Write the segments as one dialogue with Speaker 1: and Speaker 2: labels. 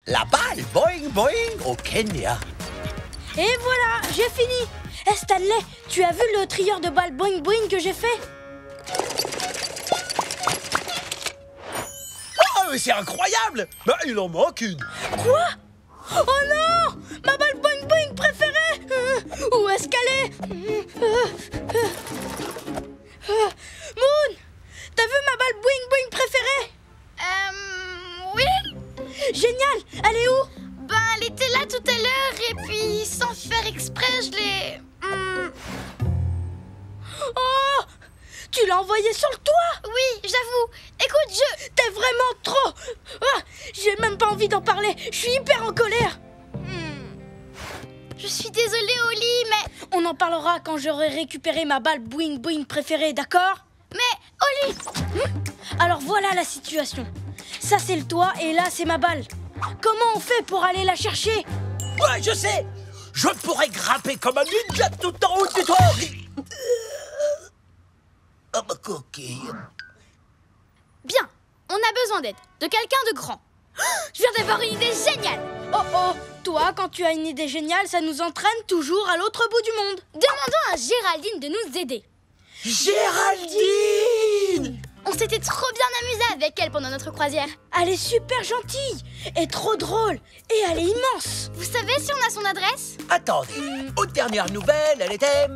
Speaker 1: La balle boing boing au Kenya.
Speaker 2: Et voilà, j'ai fini. Stanley, tu as vu le trieur de balles boing boing que j'ai fait?
Speaker 1: Oh, mais c'est incroyable! Bah, il en manque une.
Speaker 2: Quoi? Oh non! Ma balle boing boing préférée! Où est-ce qu'elle est? Moon! T'as vu ma balle boing boing préférée?
Speaker 3: Oui.
Speaker 2: Génial! Elle est où?
Speaker 3: Ben, elle était là tout à l'heure et puis, sans faire exprès, je l'ai...
Speaker 2: Oh! Tu l'as envoyée sur le toit?
Speaker 3: Oui, j'avoue. Écoute,
Speaker 2: T'es vraiment trop... Ah, j'ai même pas envie d'en parler. Je suis hyper en colère.
Speaker 3: Je suis désolée, Oli, mais...
Speaker 2: On en parlera quand j'aurai récupéré ma balle boing boing préférée, d'accord?
Speaker 3: Mais, Oli...
Speaker 2: Alors voilà la situation. Ça c'est le toit et là c'est ma balle. Comment on fait pour aller la chercher?
Speaker 1: Ouais, je sais. Je pourrais grimper comme un ninja tout en haut du toit. Oh, ma coquille.
Speaker 3: Bien, on a besoin d'aide, de quelqu'un de grand. Je viens d'avoir une idée géniale.
Speaker 2: Oh oh, toi quand tu as une idée géniale, ça nous entraîne toujours à l'autre bout du monde.
Speaker 3: Demandons à Géraldine de nous aider.
Speaker 1: Géraldine!
Speaker 3: On s'était trop bien amusé avec elle pendant notre croisière.
Speaker 2: Elle est super gentille et trop drôle et elle est immense.
Speaker 3: Vous savez si on a son adresse?
Speaker 1: Attendez, aux dernières nouvelles, elle était...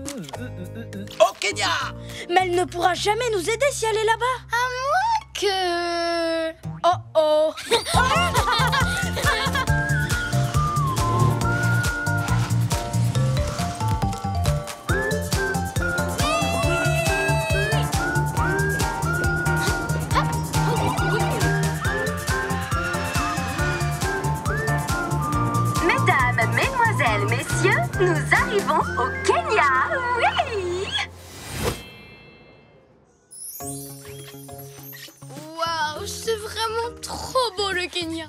Speaker 1: au Kenya.
Speaker 2: Mais elle ne pourra jamais nous aider si elle est là-bas.
Speaker 3: À moins que...
Speaker 2: Oh oh.
Speaker 4: Mesdames, mesdemoiselles, messieurs, nous arrivons au Kenya. Oui!
Speaker 3: Waouh, c'est vraiment trop beau le Kenya.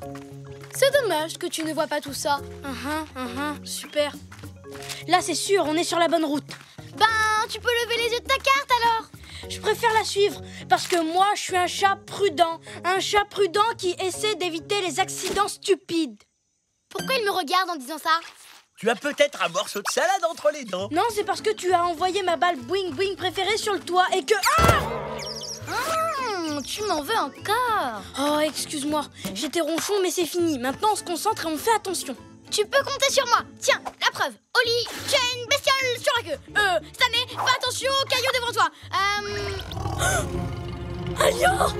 Speaker 3: C'est dommage que tu ne vois pas tout ça.
Speaker 2: Super. Là c'est sûr, on est sur la bonne route.
Speaker 3: Ben, tu peux lever les yeux de ta carte alors.
Speaker 2: Je préfère la suivre parce que moi je suis un chat prudent. Un chat prudent qui essaie d'éviter les accidents stupides.
Speaker 3: Pourquoi il me regarde en disant ça?
Speaker 1: Tu as peut-être un morceau de salade entre les dents.
Speaker 2: Non, c'est parce que tu as envoyé ma balle boing boing préférée sur le toit et que...
Speaker 3: Tu m'en veux encore?
Speaker 2: Oh, excuse-moi, j'étais ronchon mais c'est fini. Maintenant on se concentre et on fait attention.
Speaker 3: Tu peux compter sur moi. Tiens, la preuve. Oli, tu as une bestiole sur la queue. Stanley, fais attention aux cailloux devant toi.
Speaker 2: Un lion!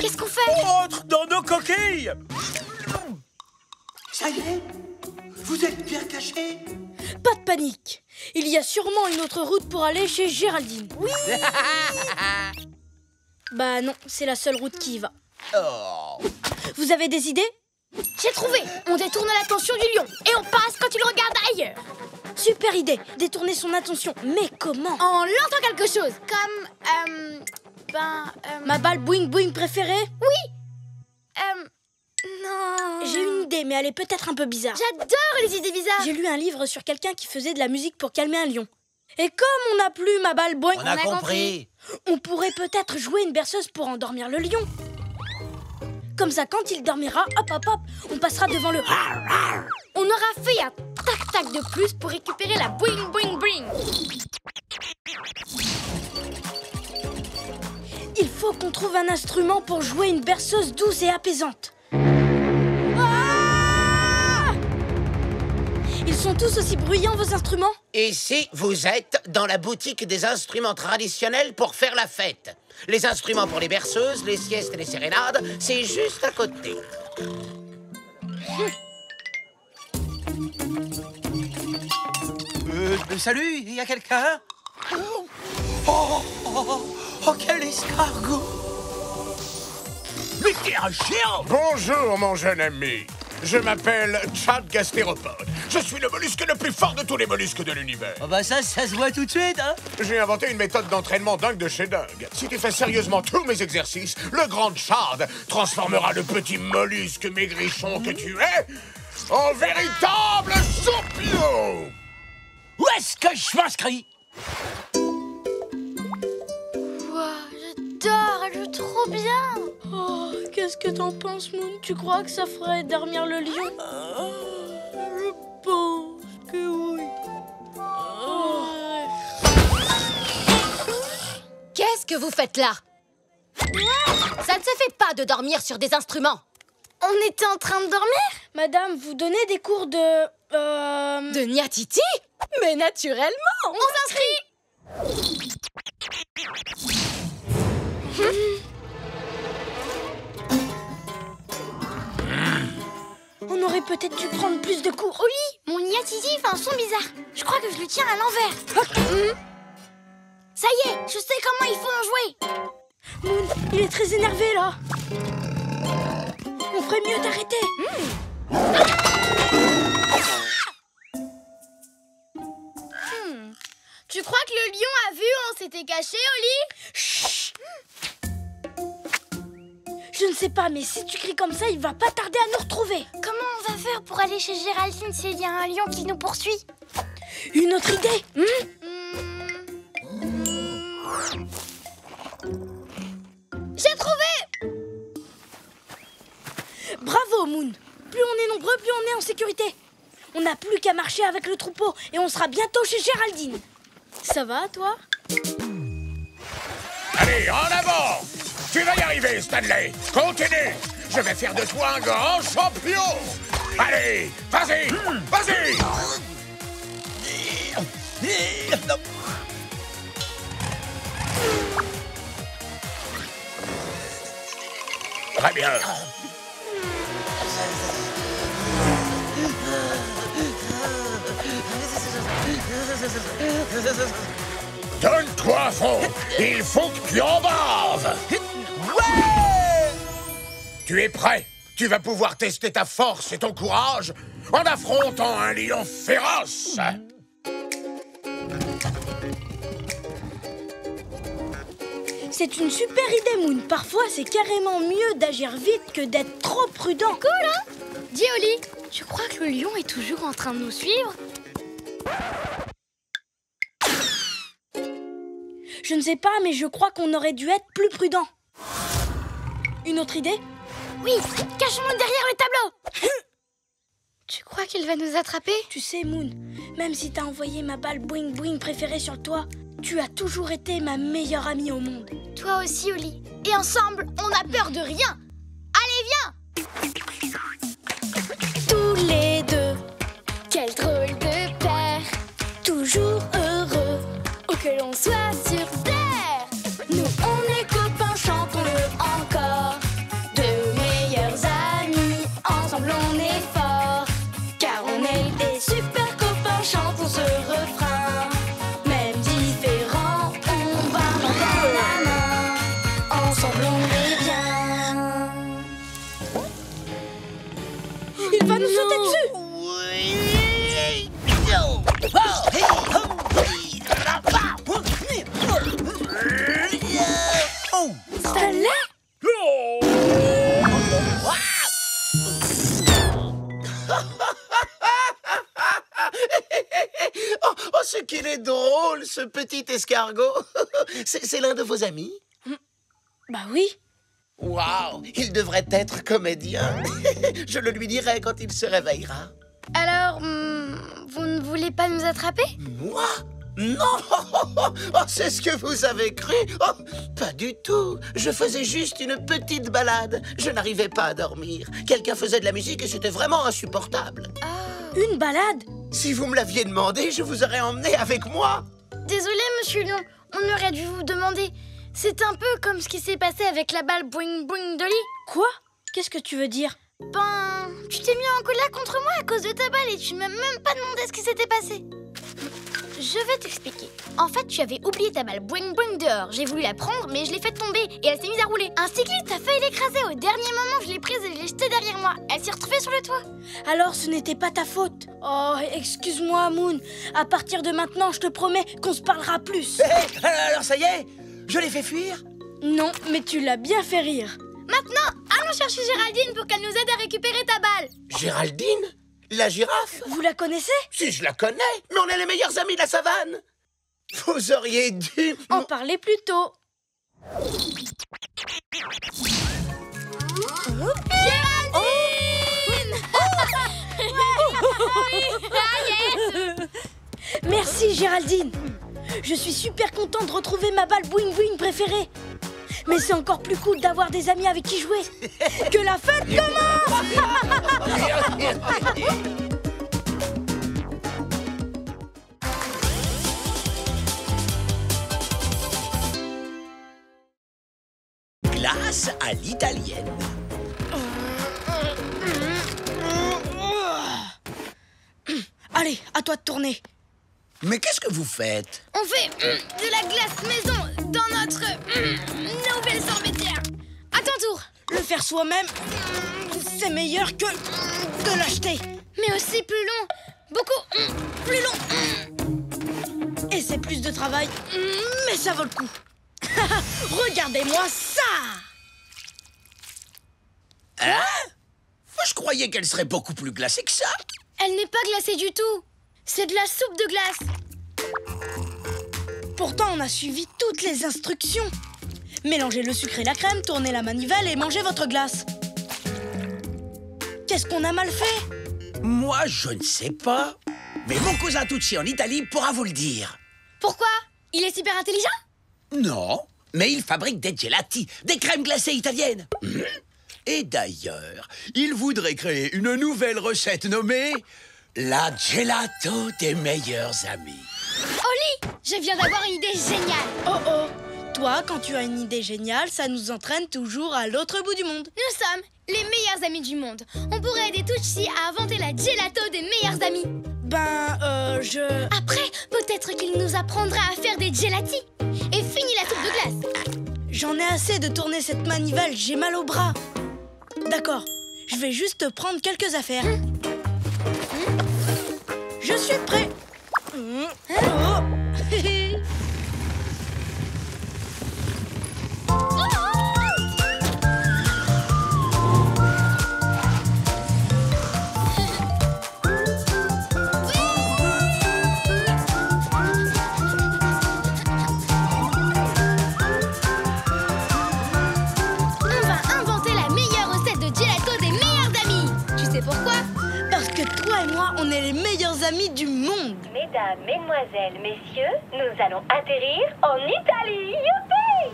Speaker 3: Qu'est-ce qu'on fait?
Speaker 1: Entre dans nos coquilles. Ça y est, vous êtes bien cachés.
Speaker 2: Pas de panique. Il y a sûrement une autre route pour aller chez Géraldine. Oui. Bah non, c'est la seule route qui y va.
Speaker 1: Oh.
Speaker 2: Vous avez des idées?
Speaker 3: J'ai trouvé. On détourne l'attention du lion et on passe quand il regarde ailleurs.
Speaker 2: Super idée, détourner son attention. Mais comment?
Speaker 3: En lançant quelque chose, comme
Speaker 2: Ma balle boing boing préférée?
Speaker 3: Oui. Non.
Speaker 2: J'ai une idée, mais elle est peut-être un peu bizarre.
Speaker 3: J'adore les idées bizarres.
Speaker 2: J'ai lu un livre sur quelqu'un qui faisait de la musique pour calmer un lion. Et comme on n'a plus ma balle boing,
Speaker 1: On a compris.
Speaker 2: on pourrait peut-être jouer une berceuse pour endormir le lion. Comme ça, quand il dormira, hop hop hop, on passera devant le...
Speaker 3: On aura fait un tac-tac de plus pour récupérer la boing boing boing.
Speaker 2: Il faut qu'on trouve un instrument pour jouer une berceuse douce et apaisante. Ils sont tous aussi bruyants, vos instruments?
Speaker 5: Ici, vous êtes dans la boutique des instruments traditionnels pour faire la fête. Les instruments pour les berceuses, les siestes et les sérénades, c'est juste à côté.
Speaker 1: Salut, il y a quelqu'un? Oh, quel escargot! Mais t'es un géant!
Speaker 6: Bonjour, mon jeune ami. Je m'appelle Chad Gastéropode. Je suis le mollusque le plus fort de tous les mollusques de l'univers.
Speaker 1: Oh bah ça se voit tout de suite, hein?
Speaker 6: J'ai inventé une méthode d'entraînement dingue de chez dingue. Si tu fais sérieusement tous mes exercices, le grand Chad transformera le petit mollusque maigrichon que tu es en véritable champion.
Speaker 1: ce que je m'inscris.
Speaker 3: Wow, j'adore, elle joue trop bien.
Speaker 2: Oh, qu'est-ce que t'en penses, Moon? Tu crois que ça ferait dormir le lion? Je pense que oui.
Speaker 7: Qu'est-ce que vous faites là? Ça ne se fait pas de dormir sur des instruments.
Speaker 3: On était en train de dormir?
Speaker 2: Madame, vous donnez des cours de...
Speaker 7: De Niatiti? Mais naturellement!
Speaker 3: On s'inscrit.
Speaker 2: On aurait peut-être dû prendre plus de cours.
Speaker 3: Oui, mon Niatiti fait un son bizarre. Je crois que je le tiens à l'envers. Ça y est, je sais comment il faut en jouer.
Speaker 2: Moon, il est très énervé, là. On ferait mieux d'arrêter.
Speaker 3: Tu crois que le lion a vu où on s'était caché, Oli?
Speaker 2: Chut. Je ne sais pas, mais si tu cries comme ça, il va pas tarder à nous retrouver.
Speaker 3: Comment on va faire pour aller chez Géraldine s'il y a un lion qui nous poursuit?
Speaker 2: Une autre idée?
Speaker 3: J'ai trouvé!
Speaker 2: Bravo, Moon. Plus on est nombreux, plus on est en sécurité. On n'a plus qu'à marcher avec le troupeau et on sera bientôt chez Géraldine. Ça va, toi?
Speaker 6: Allez, en avant! Tu vas y arriver, Stanley! Continue! Je vais faire de toi un grand champion! Allez, vas-y! Vas-y! Très bien. Donne-toi à fond! Il faut que tu en baves!
Speaker 1: Ouais!
Speaker 6: Tu es prêt? Tu vas pouvoir tester ta force et ton courage en affrontant un lion féroce!
Speaker 2: C'est une super idée, Moon. Parfois, c'est carrément mieux d'agir vite que d'être trop prudent.
Speaker 3: Cool, hein? Dis, Oli, tu crois que le lion est toujours en train de nous suivre?
Speaker 2: Je ne sais pas, mais je crois qu'on aurait dû être plus prudent. Une autre idée?
Speaker 3: Oui, cachons-nous derrière le tableau. Tu crois qu'il va nous attraper?
Speaker 2: Tu sais, Moon, même si t'as envoyé ma balle boing boing préférée sur le toit, tu as toujours été ma meilleure amie au monde.
Speaker 3: Toi aussi, Oli. Et ensemble, on n'a peur de rien. Allez, viens!
Speaker 2: Tous les deux,
Speaker 3: Quel drôle de père,
Speaker 2: toujours heureux.
Speaker 3: où que l'on soit sur terre.
Speaker 2: Nous, on est copains, chantons-le encore. De meilleurs amis, ensemble on est forts. Car on est des super copains, chantons ce refrain. Même différents, on va main dans la main. Ensemble on est bien. Il va nous sauter dessus. Stanley?
Speaker 5: Oh, ce qu'il est drôle, ce petit escargot. C'est l'un de vos amis?
Speaker 2: Bah oui.
Speaker 5: Waouh, il devrait être comédien. Je le lui dirai quand il se réveillera.
Speaker 3: Alors, vous ne voulez pas nous attraper?
Speaker 5: Moi? Non! Oh, c'est ce que vous avez cru? Oh, pas du tout. Je faisais juste une petite balade. Je n'arrivais pas à dormir. Quelqu'un faisait de la musique et c'était vraiment insupportable.
Speaker 2: Une balade?
Speaker 5: Si vous me l'aviez demandé, je vous aurais emmené avec moi.
Speaker 3: Désolé, monsieur Lion, on aurait dû vous demander. C'est un peu comme ce qui s'est passé avec la balle boing boing d'Oli.
Speaker 2: Quoi? Qu'est-ce que tu veux dire?
Speaker 3: Ben, tu t'es mis en colère contre moi à cause de ta balle et tu m'as même pas demandé ce qui s'était passé. Je vais t'expliquer. En fait, tu avais oublié ta balle boing boing dehors. J'ai voulu la prendre, mais je l'ai fait tomber et elle s'est mise à rouler. Un cycliste a failli l'écraser. Au dernier moment, je l'ai prise et je l'ai jetée derrière moi. Elle s'est retrouvée sur le toit.
Speaker 2: Alors ce n'était pas ta faute. Oh, excuse-moi, Moon. À partir de maintenant, je te promets qu'on se parlera plus.
Speaker 1: Alors ça y est, je l'ai fait fuir.
Speaker 2: Non, mais tu l'as bien fait rire.
Speaker 3: Maintenant, allons chercher Géraldine pour qu'elle nous aide à récupérer ta balle.
Speaker 5: Géraldine? La girafe?
Speaker 8: Vous la connaissez?
Speaker 5: Si, je la connais, mais on est les meilleurs amis de la savane. Vous auriez dû...
Speaker 8: En parler plus tôt. Merci Géraldine. Je suis super content de retrouver ma balle Boing Boing préférée. Mais c'est encore plus cool d'avoir des amis avec qui jouer. Que la fête commence!
Speaker 1: Glace à l'italienne.
Speaker 8: Allez, à toi de tourner.
Speaker 1: Mais qu'est-ce que vous faites?
Speaker 3: On fait de la glace maison dans notre nouvelle sorbetière. À ton tour.
Speaker 8: Le faire soi-même, c'est meilleur que de l'acheter.
Speaker 3: Mais aussi plus long. Beaucoup plus long.
Speaker 8: Et c'est plus de travail, mais ça vaut le coup. Regardez-moi ça!
Speaker 1: Hein? Je croyais qu'elle serait beaucoup plus glacée que ça.
Speaker 3: Elle n'est pas glacée du tout. C'est de la soupe de glace.
Speaker 8: Pourtant, on a suivi toutes les instructions. Mélangez le sucre et la crème, tournez la manivelle et mangez votre glace. Qu'est-ce qu'on a mal fait?
Speaker 1: Moi, je ne sais pas. Mais mon cousin Tucci en Italie pourra vous le dire.
Speaker 3: Pourquoi? Il est super intelligent?
Speaker 1: Non, mais il fabrique des gelati, des crèmes glacées italiennes. Et d'ailleurs, il voudrait créer une nouvelle recette nommée la gelato des meilleurs amis.
Speaker 3: Oli, je viens d'avoir une idée géniale.
Speaker 8: Oh oh! Toi, quand tu as une idée géniale, ça nous entraîne toujours à l'autre bout du monde.
Speaker 3: Nous sommes les meilleurs amis du monde. On pourrait aider Tucci à inventer la gelato des meilleurs amis. Après, peut-être qu'il nous apprendra à faire des gelatis. Et fini la soupe de glace.
Speaker 8: J'en ai assez de tourner cette manivelle, j'ai mal au bras. D'accord, je vais juste prendre quelques affaires. Je suis prêt. On est les meilleurs amis du monde.
Speaker 4: Mesdames, mesdemoiselles, messieurs, nous allons atterrir en Italie. Youpi!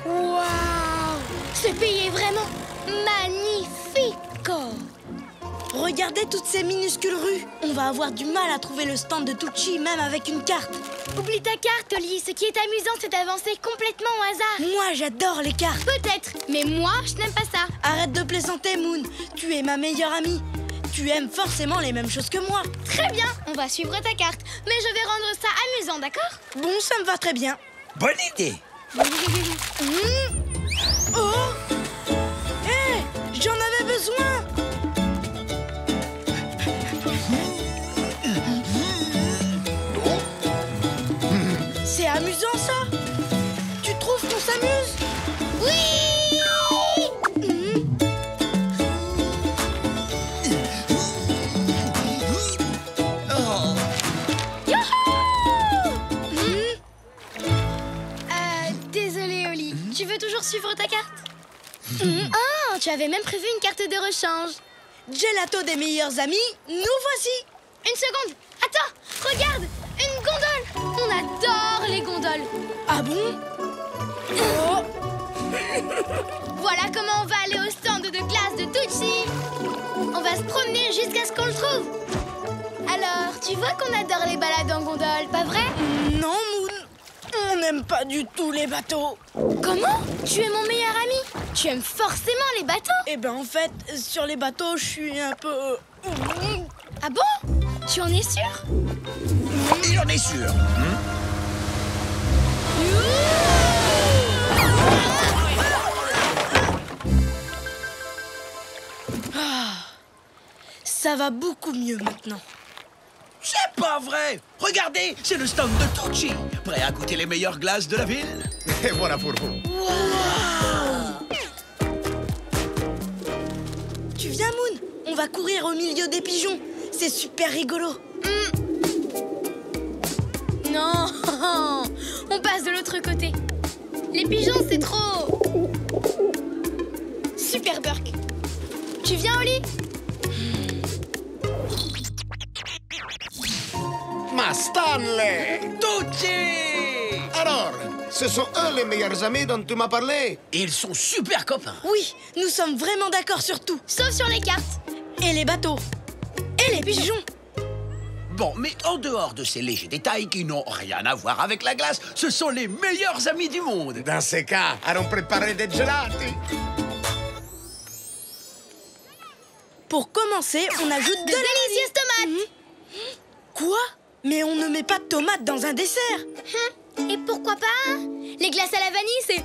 Speaker 3: Waouh! Ce pays est vraiment magnifique!
Speaker 8: Regardez toutes ces minuscules rues. On va avoir du mal à trouver le stand de Tucci, même avec une carte.
Speaker 3: Oublie ta carte, Oli. Ce qui est amusant, c'est d'avancer complètement au hasard.
Speaker 8: Moi, j'adore les cartes.
Speaker 3: Peut-être, mais moi, je n'aime pas ça.
Speaker 8: Arrête de plaisanter, Moon. Tu es ma meilleure amie. Tu aimes forcément les mêmes choses que moi.
Speaker 3: Très bien, on va suivre ta carte. Mais je vais rendre ça amusant, d'accord?
Speaker 8: Bon, ça me va très bien.
Speaker 1: Bonne idée.
Speaker 8: Oh! Hé! J'en avais besoin! C'est amusant, ça? Tu trouves qu'on s'amuse?
Speaker 3: Oui! Désolée, Oli. Tu veux toujours suivre ta carte? Ah, tu avais même prévu une carte de rechange.
Speaker 8: Gelato des meilleurs amis, nous voici!
Speaker 3: Une seconde. Attends, regarde, une gondole. On adore les gondoles.
Speaker 8: Ah bon? Oh.
Speaker 3: Voilà comment on va aller au stand de glace de Tucci. On va se promener jusqu'à ce qu'on le trouve. Alors, tu vois qu'on adore les balades en gondole, pas vrai?
Speaker 8: Non, Moon. On n'aime pas du tout les bateaux.
Speaker 3: Comment? Tu es mon meilleur ami. Tu aimes forcément les bateaux.
Speaker 8: Eh ben, en fait, sur les bateaux, je suis un peu...
Speaker 3: Ah bon? Tu en es sûr?
Speaker 1: Il en est sûr.
Speaker 8: Ça va beaucoup mieux maintenant.
Speaker 1: C'est pas vrai. Regardez, c'est le stand de Tucci. Prêt à goûter les meilleures glaces de la ville?
Speaker 6: Et voilà pour vous.
Speaker 8: on va courir au milieu des pigeons. C'est super rigolo.
Speaker 3: Non, on passe de l'autre côté. Les pigeons, c'est trop... Super Burk. Tu viens, Oli?
Speaker 9: Ma Stanley!
Speaker 1: Tucci!
Speaker 9: Alors, ce sont eux les meilleurs amis dont tu m'as parlé?
Speaker 1: Ils sont super copains.
Speaker 8: Oui, nous sommes vraiment d'accord sur tout.
Speaker 3: Sauf sur les cartes.
Speaker 8: Et les bateaux. Et les pigeons.
Speaker 1: Bon, mais en dehors de ces légers détails qui n'ont rien à voir avec la glace, ce sont les meilleurs amis du monde.
Speaker 9: Dans ces cas, allons préparer des gelati.
Speaker 8: Pour commencer, on ajoute
Speaker 3: De délicieuses tomates.
Speaker 8: Quoi? Mais on ne met pas de tomates dans un dessert.
Speaker 3: Et pourquoi pas? Les glaces à la vanille, c'est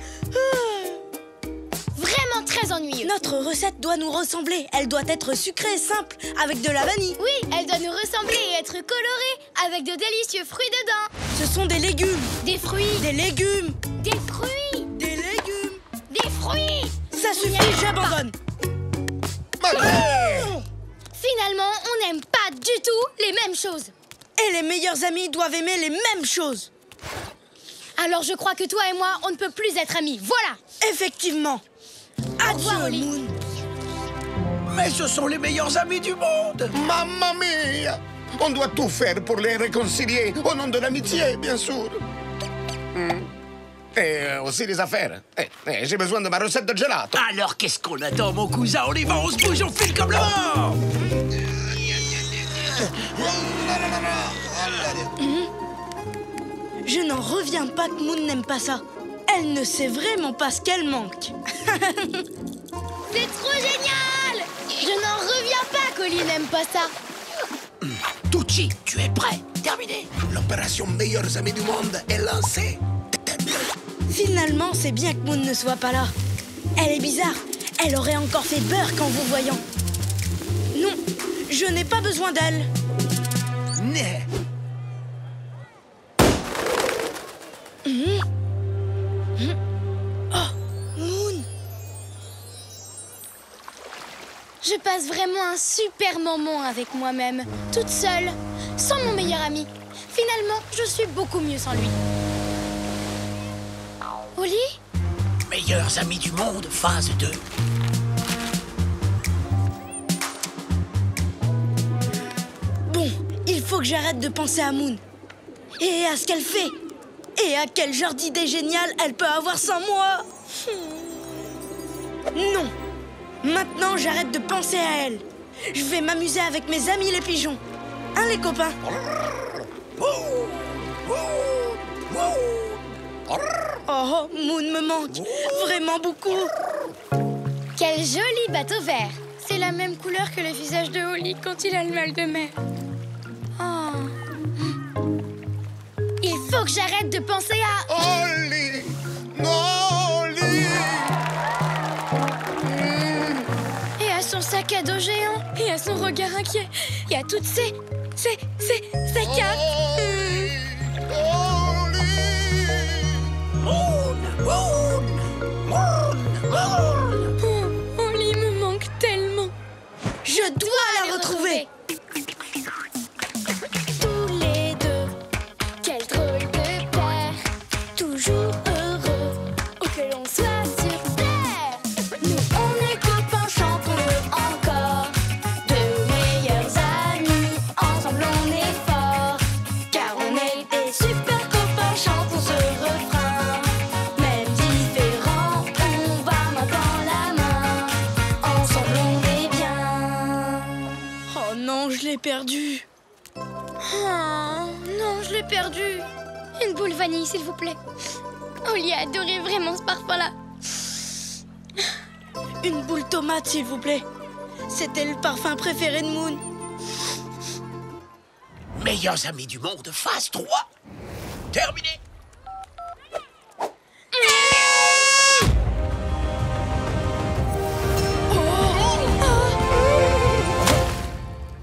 Speaker 3: vraiment très ennuyeux.
Speaker 8: Notre recette doit nous ressembler. Elle doit être sucrée et simple, avec de la vanille.
Speaker 3: Oui, elle doit nous ressembler et être colorée, avec de délicieux fruits dedans.
Speaker 8: Ce sont des légumes.
Speaker 3: Des fruits.
Speaker 8: Des légumes.
Speaker 3: Des fruits.
Speaker 8: Des légumes.
Speaker 3: Des fruits.
Speaker 8: Ça suffit, j'abandonne.
Speaker 3: Finalement, on n'aime pas du tout les mêmes choses.
Speaker 8: Et les meilleurs amis doivent aimer les mêmes choses.
Speaker 3: Alors je crois que toi et moi, on ne peut plus être amis. Voilà.
Speaker 8: Effectivement.
Speaker 3: revoir,
Speaker 8: Adieu,
Speaker 3: Oli.
Speaker 8: Moon.
Speaker 1: Mais ce sont les meilleurs amis du monde.
Speaker 9: Mamma mia! On doit tout faire pour les réconcilier, au nom de l'amitié, bien sûr. Et aussi les affaires. J'ai besoin de ma recette de gelato.
Speaker 1: Alors qu'est-ce qu'on attend, mon cousin? On y va, on se bouge, on file comme le vent.
Speaker 8: Je n'en reviens pas que Moon n'aime pas ça. Elle ne sait vraiment pas ce qu'elle manque.
Speaker 3: C'est trop génial! Je n'en reviens pas qu'Oli n'aime pas ça.
Speaker 1: Tucci, tu es prêt? Terminé.
Speaker 9: L'opération Meilleurs Amis du Monde est lancée.
Speaker 8: Finalement, c'est bien que Moon ne soit pas là. Elle est bizarre. Elle aurait encore fait beurre en vous voyant. Non, je n'ai pas besoin d'elle.
Speaker 1: Né.
Speaker 8: Oh, Moon.
Speaker 3: Je passe vraiment un super moment avec moi-même, toute seule, sans mon meilleur ami. Finalement, je suis beaucoup mieux sans lui. Oli?
Speaker 1: Meilleurs amis du monde, phase 2.
Speaker 8: Bon, il faut que j'arrête de penser à Moon. Et à ce qu'elle fait. Et à quel genre d'idée géniale elle peut avoir sans moi. Non. Maintenant, j'arrête de penser à elle. Je vais m'amuser avec mes amis les pigeons. Hein, les copains? Oh, Moon me manque. Vraiment beaucoup.
Speaker 3: Quel joli bateau vert! C'est la même couleur que le visage de Oli quand il a le mal de mer. Oh. Il faut que j'arrête de penser à...
Speaker 9: Oli! Non, Oli!
Speaker 3: Et à son sac à dos géant, et à son regard inquiet, et à toutes ces cartes. Oh, Oli me manque tellement.
Speaker 8: Je dois la retrouver.
Speaker 2: Tous les deux, quel drôle de paire, toujours heureux, où que l'on soit sur terre. Nous on est copains, chantons-le encore, deux meilleurs amis, ensemble on est forts, car on est des super copains, chantons ce refrain. Même différents, on va main dans la main, ensemble on est bien.
Speaker 8: Oh non, je l'ai perdu.
Speaker 3: Oh, non, je l'ai perdu. Une boule vanille, s'il vous plaît. Oli a adoré vraiment ce parfum-là.
Speaker 8: Une boule tomate, s'il vous plaît. C'était le parfum préféré de Moon.
Speaker 1: Meilleurs amis du monde, phase 3. Terminé.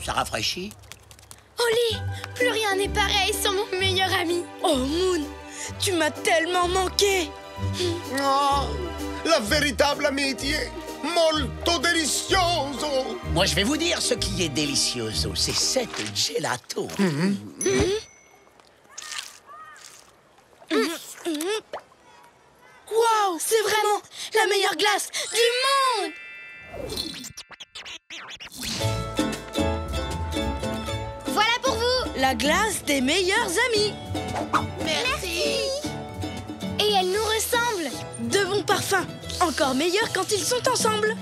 Speaker 1: Ça rafraîchit?
Speaker 3: Oli, plus rien n'est pareil sans mon meilleur ami.
Speaker 8: Oh, Moon, tu m'as tellement manqué.
Speaker 9: Oh, la véritable amitié. molto delicioso.
Speaker 1: Moi, je vais vous dire ce qui est delicioso. C'est cette gelato.
Speaker 8: Waouh, c'est vraiment la meilleure glace du monde!
Speaker 3: Voilà pour vous.
Speaker 8: La glace des meilleurs amis.
Speaker 3: Merci. Et elle nous ressemble.
Speaker 8: De bons parfums, encore meilleurs quand ils sont ensemble.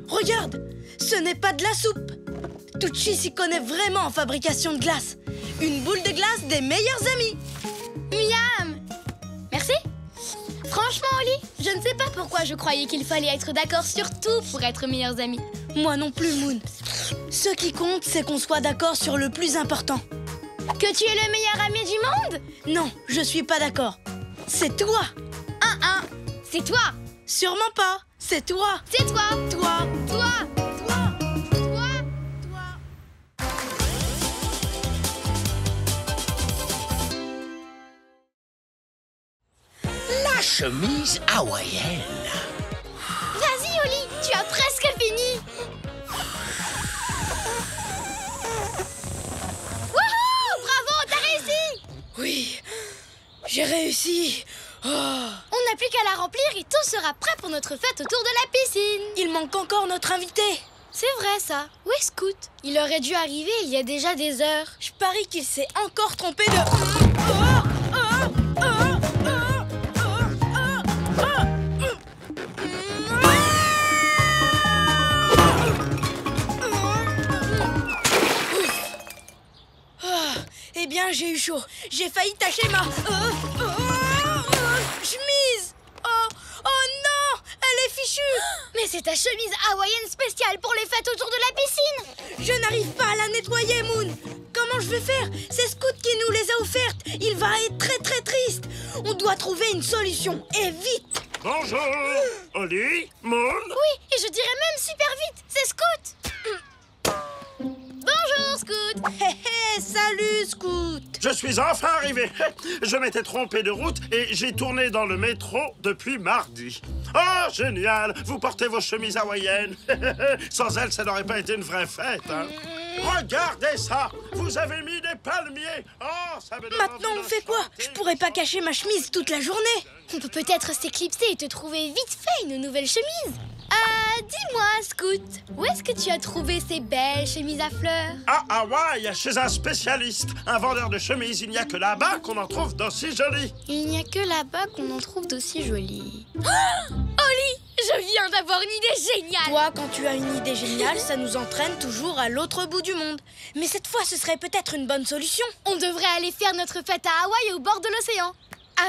Speaker 8: Regarde, ce n'est pas de la soupe. Tucci s'y connaît vraiment en fabrication de glace. Une boule de glace des meilleurs amis.
Speaker 3: Miam. Merci. Franchement, Oli, je ne sais pas pourquoi je croyais qu'il fallait être d'accord sur tout pour être meilleurs amis.
Speaker 8: Moi non plus, Moon. Ce qui compte, c'est qu'on soit d'accord sur le plus important.
Speaker 3: Que tu es le meilleur ami du monde?
Speaker 8: Non, je suis pas d'accord. C'est toi.
Speaker 3: C'est toi.
Speaker 8: Sûrement pas. C'est toi.
Speaker 3: C'est toi.
Speaker 8: Toi.
Speaker 3: Toi.
Speaker 1: La chemise hawaïenne.
Speaker 3: Vas-y, Oli, tu as presque fini. Wouhou! Bravo, t'as réussi.
Speaker 8: Oui, j'ai réussi. Oh.
Speaker 3: On n'a plus qu'à la remplir et tout sera prêt pour notre fête autour de la piscine.
Speaker 8: Il manque encore notre invité.
Speaker 3: C'est vrai, ça. Où est Scoot? Il aurait dû arriver il y a déjà des heures.
Speaker 8: Je parie qu'il s'est encore trompé de... Eh bien, j'ai eu chaud. J'ai failli tâcher ma... chemise. Oh non, elle est fichue.
Speaker 3: Mais c'est ta chemise hawaïenne spéciale pour les fêtes autour de la piscine.
Speaker 8: Je n'arrive pas à la nettoyer, Moon. Comment je vais faire? C'est Scoot qui nous les a offertes. Il va être très très triste. On doit trouver une solution, et vite.
Speaker 6: Bonjour, Oli, Moon.
Speaker 3: Oui, et je dirais même super vite. C'est Scoot. Bonjour, Scoot.
Speaker 8: Hé hé, salut, Scoot.
Speaker 6: Je suis enfin arrivé. Je m'étais trompé de route et j'ai tourné dans le métro depuis mardi. Oh, génial! Vous portez vos chemises hawaïennes. Sans elles, ça n'aurait pas été une vraie fête, hein? Regardez ça! Vous avez mis des palmiers! Oh, ça me donne
Speaker 8: Maintenant,
Speaker 6: envie
Speaker 8: on
Speaker 6: de
Speaker 8: fait quoi?
Speaker 6: chanter.
Speaker 8: Je pourrais pas cacher ma chemise toute la journée.
Speaker 3: On peut peut-être s'éclipser et te trouver vite fait une nouvelle chemise. Dis-moi, Scoot, où est-ce que tu as trouvé ces belles chemises à fleurs?
Speaker 6: À Hawaï, chez un spécialiste, un vendeur de chemises, il n'y a que là-bas qu'on en trouve d'aussi jolies.
Speaker 3: Il n'y a que là-bas qu'on en trouve d'aussi jolies. Oli, je viens d'avoir une idée géniale.
Speaker 8: Toi, quand tu as une idée géniale, ça nous entraîne toujours à l'autre bout du monde. Mais cette fois, ce serait peut-être une bonne solution.
Speaker 3: On devrait aller faire notre fête à Hawaï au bord de l'océan.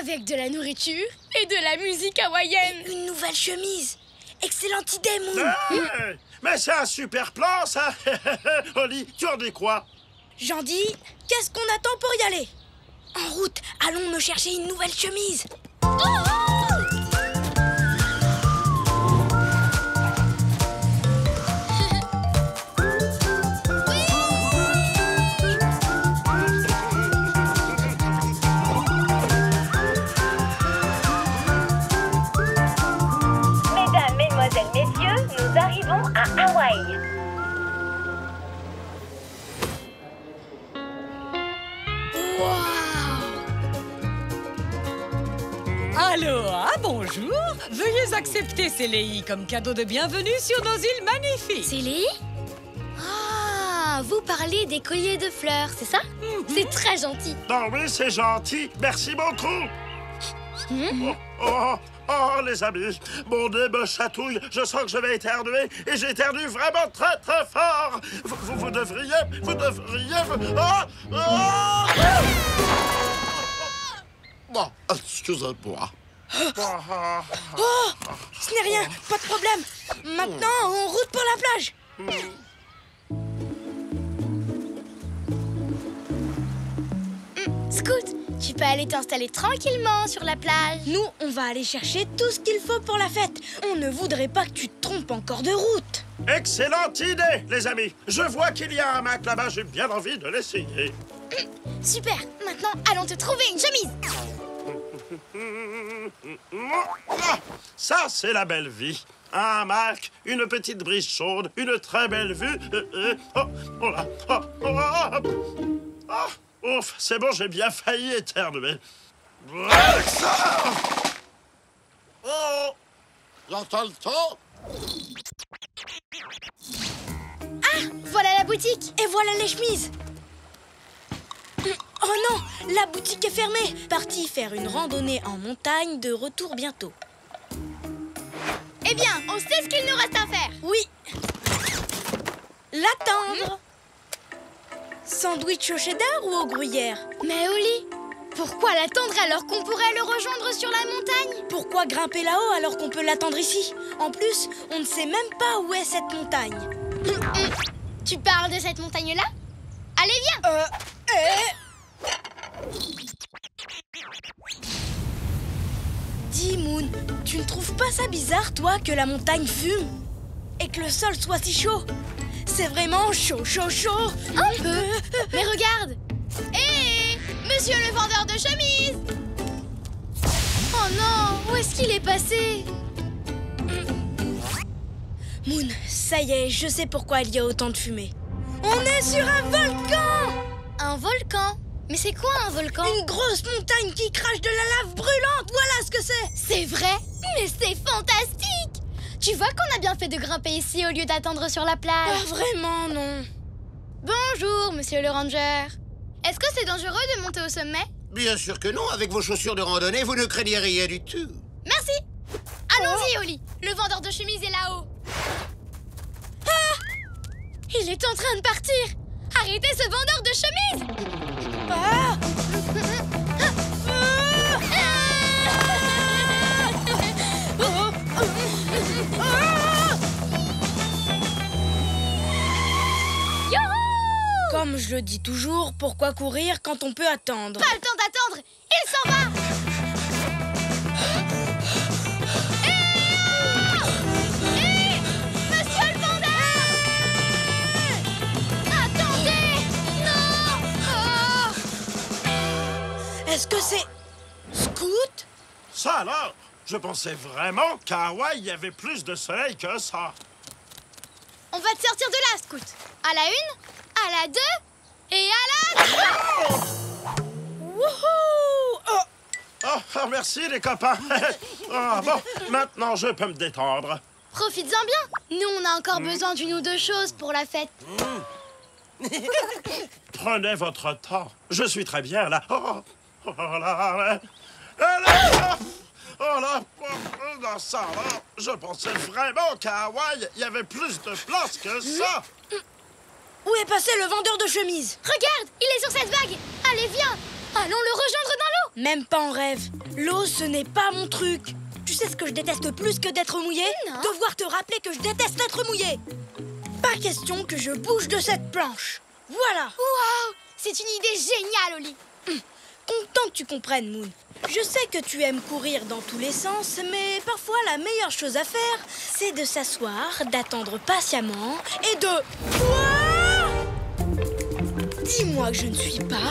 Speaker 3: Avec de la nourriture et de la musique hawaïenne.
Speaker 8: Une nouvelle chemise. Excellente idée, Moon.
Speaker 6: Hey, mais c'est un super plan, ça. Oli, tu en dis quoi?
Speaker 8: J'en dis, qu'est-ce qu'on attend pour y aller? En route, allons me chercher une nouvelle chemise.
Speaker 4: Mesdames, mesdemoiselles, messieurs, nous arrivons à Hawaï.
Speaker 10: Aloha, bonjour. Veuillez accepter ces léis comme cadeau de bienvenue sur nos îles magnifiques.
Speaker 3: Célie? Ah, vous parlez des colliers de fleurs, c'est ça? C'est très gentil.
Speaker 6: Oh oui, c'est gentil. Merci beaucoup. Oh, les amis, mon nez me chatouille. Je sens que je vais éternuer et j'éternue vraiment très, très fort. Vous devriez...
Speaker 9: Bon, excusez-moi.
Speaker 8: Oh, ce n'est rien, pas de problème. Maintenant, en route pour la plage.
Speaker 3: Scoot, tu peux aller t'installer tranquillement sur la plage.
Speaker 8: Nous, on va aller chercher tout ce qu'il faut pour la fête. On ne voudrait pas que tu te trompes encore de route.
Speaker 6: Excellente idée, les amis. Je vois qu'il y a un hamac là-bas. J'ai bien envie de l'essayer.
Speaker 3: Super, maintenant allons te trouver une chemise.
Speaker 6: Ça, c'est la belle vie. Un Mac, une petite brise chaude, une très belle vue. Oh là, ouf, c'est bon, j'ai bien failli éternuer.
Speaker 9: Oh! J'entends le temps.
Speaker 3: Ah, voilà la boutique.
Speaker 8: Et voilà les chemises. Oh non, la boutique est fermée. Parti faire une randonnée en montagne, de retour bientôt.
Speaker 3: Eh bien, on sait ce qu'il nous reste à faire.
Speaker 8: Oui. L'attendre. Sandwich au cheddar ou aux gruyères?
Speaker 3: Mais Oli, pourquoi l'attendre alors qu'on pourrait le rejoindre sur la montagne?
Speaker 8: Pourquoi grimper là-haut alors qu'on peut l'attendre ici? En plus, on ne sait même pas où est cette montagne.
Speaker 3: Tu parles de cette montagne-là? Allez, viens.
Speaker 8: Dis, Moon, tu ne trouves pas ça bizarre, toi, que la montagne fume? Et que le sol soit si chaud? C'est vraiment chaud, chaud, chaud.
Speaker 3: Un peu. Mais regarde. Hé, monsieur le vendeur de chemises. Oh non, où est-ce qu'il est passé?
Speaker 8: Moon, ça y est, je sais pourquoi il y a autant de fumée. On est sur un volcan!
Speaker 3: Un volcan? Mais c'est quoi un volcan?
Speaker 8: Une grosse montagne qui crache de la lave brûlante, voilà ce que c'est!
Speaker 3: C'est vrai? Mais c'est fantastique! Tu vois qu'on a bien fait de grimper ici au lieu d'attendre sur la plage.
Speaker 8: Ah, vraiment, non.
Speaker 3: Bonjour, monsieur le ranger. Est-ce que c'est dangereux de monter au sommet?
Speaker 5: Bien sûr que non, avec vos chaussures de randonnée, vous ne craignez rien du tout.
Speaker 3: Merci. Allons-y, Oli. Le vendeur de chemises est là-haut. Ah! Il est en train de partir. Arrêtez ce vendeur de chemises.
Speaker 8: Ah! Comme je le dis toujours, pourquoi courir quand on peut attendre?
Speaker 3: Pas le temps d'attendre. Il s'en va. Monsieur le vendeur! Attendez! Non!
Speaker 8: Est-ce que c'est... Scoot?
Speaker 6: Ça alors? Je pensais vraiment qu'à Hawaï, il y avait plus de soleil que ça.
Speaker 3: On va te sortir de là, Scoot. À la 1, à la 2 et à la 3.
Speaker 8: Wouhou!
Speaker 6: Oh, merci les copains. Bon, maintenant je peux me détendre.
Speaker 3: Profites-en bien. Nous, on a encore besoin d'une ou deux choses pour la fête.
Speaker 6: Prenez votre temps. Je suis très bien là. Oh là. Oh là, dans ça là, je pensais vraiment qu'à Hawaï, il y avait plus de place que ça.
Speaker 8: Où est passé le vendeur de chemises?
Speaker 3: Regarde, il est sur cette vague. Allez, viens. Allons le rejoindre dans l'eau.
Speaker 8: Même pas en rêve. L'eau, ce n'est pas mon truc. Tu sais ce que je déteste plus que d'être mouillé?
Speaker 3: Non.
Speaker 8: Devoir te rappeler que je déteste être mouillé. Pas question que je bouge de cette planche. Voilà.
Speaker 3: Waouh, c'est une idée géniale, Oli.
Speaker 8: Content que tu comprennes, Moon. Je sais que tu aimes courir dans tous les sens, mais parfois la meilleure chose à faire, c'est de s'asseoir, d'attendre patiemment et de... Quoi? Dis-moi que je ne suis pas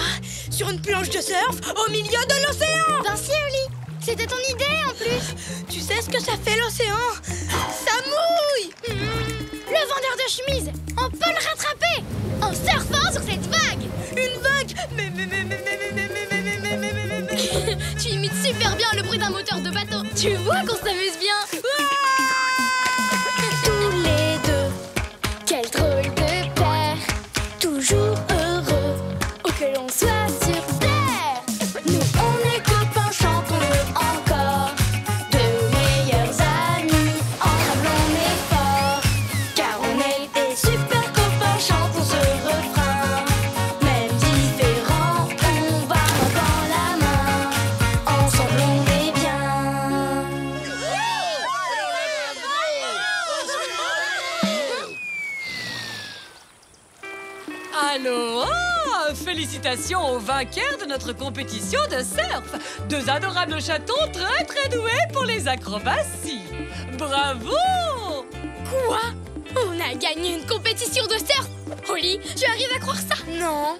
Speaker 8: sur une planche de surf au milieu de l'océan.
Speaker 3: Ben si, Oli. C'était ton idée, en plus.
Speaker 8: Tu sais ce que ça fait l'océan? Ça mouille.
Speaker 3: Le vendeur de chemises, on peut le rattraper en surfant sur cette vague.
Speaker 8: Une vague?
Speaker 3: Tu imites super bien le bruit d'un moteur de bateau. Tu vois qu'on s'amuse bien. Tous les deux, quel drôle de paire. Toujours heureux, où que l'on soit sur terre. Nous, on est copains, chantons-le encore. De meilleurs amis, ensemble on est forts. Car on est des super copains, chantons ce refrain. Même différents, on va main dans la main. Ensemble on est bien.
Speaker 10: Aloha! Félicitations aux vainqueurs de notre compétition de surf! Deux adorables chatons très très doués pour les acrobaties! Bravo!
Speaker 3: Quoi? On a gagné une compétition de surf? Oli, tu arrives à croire ça?
Speaker 8: Non,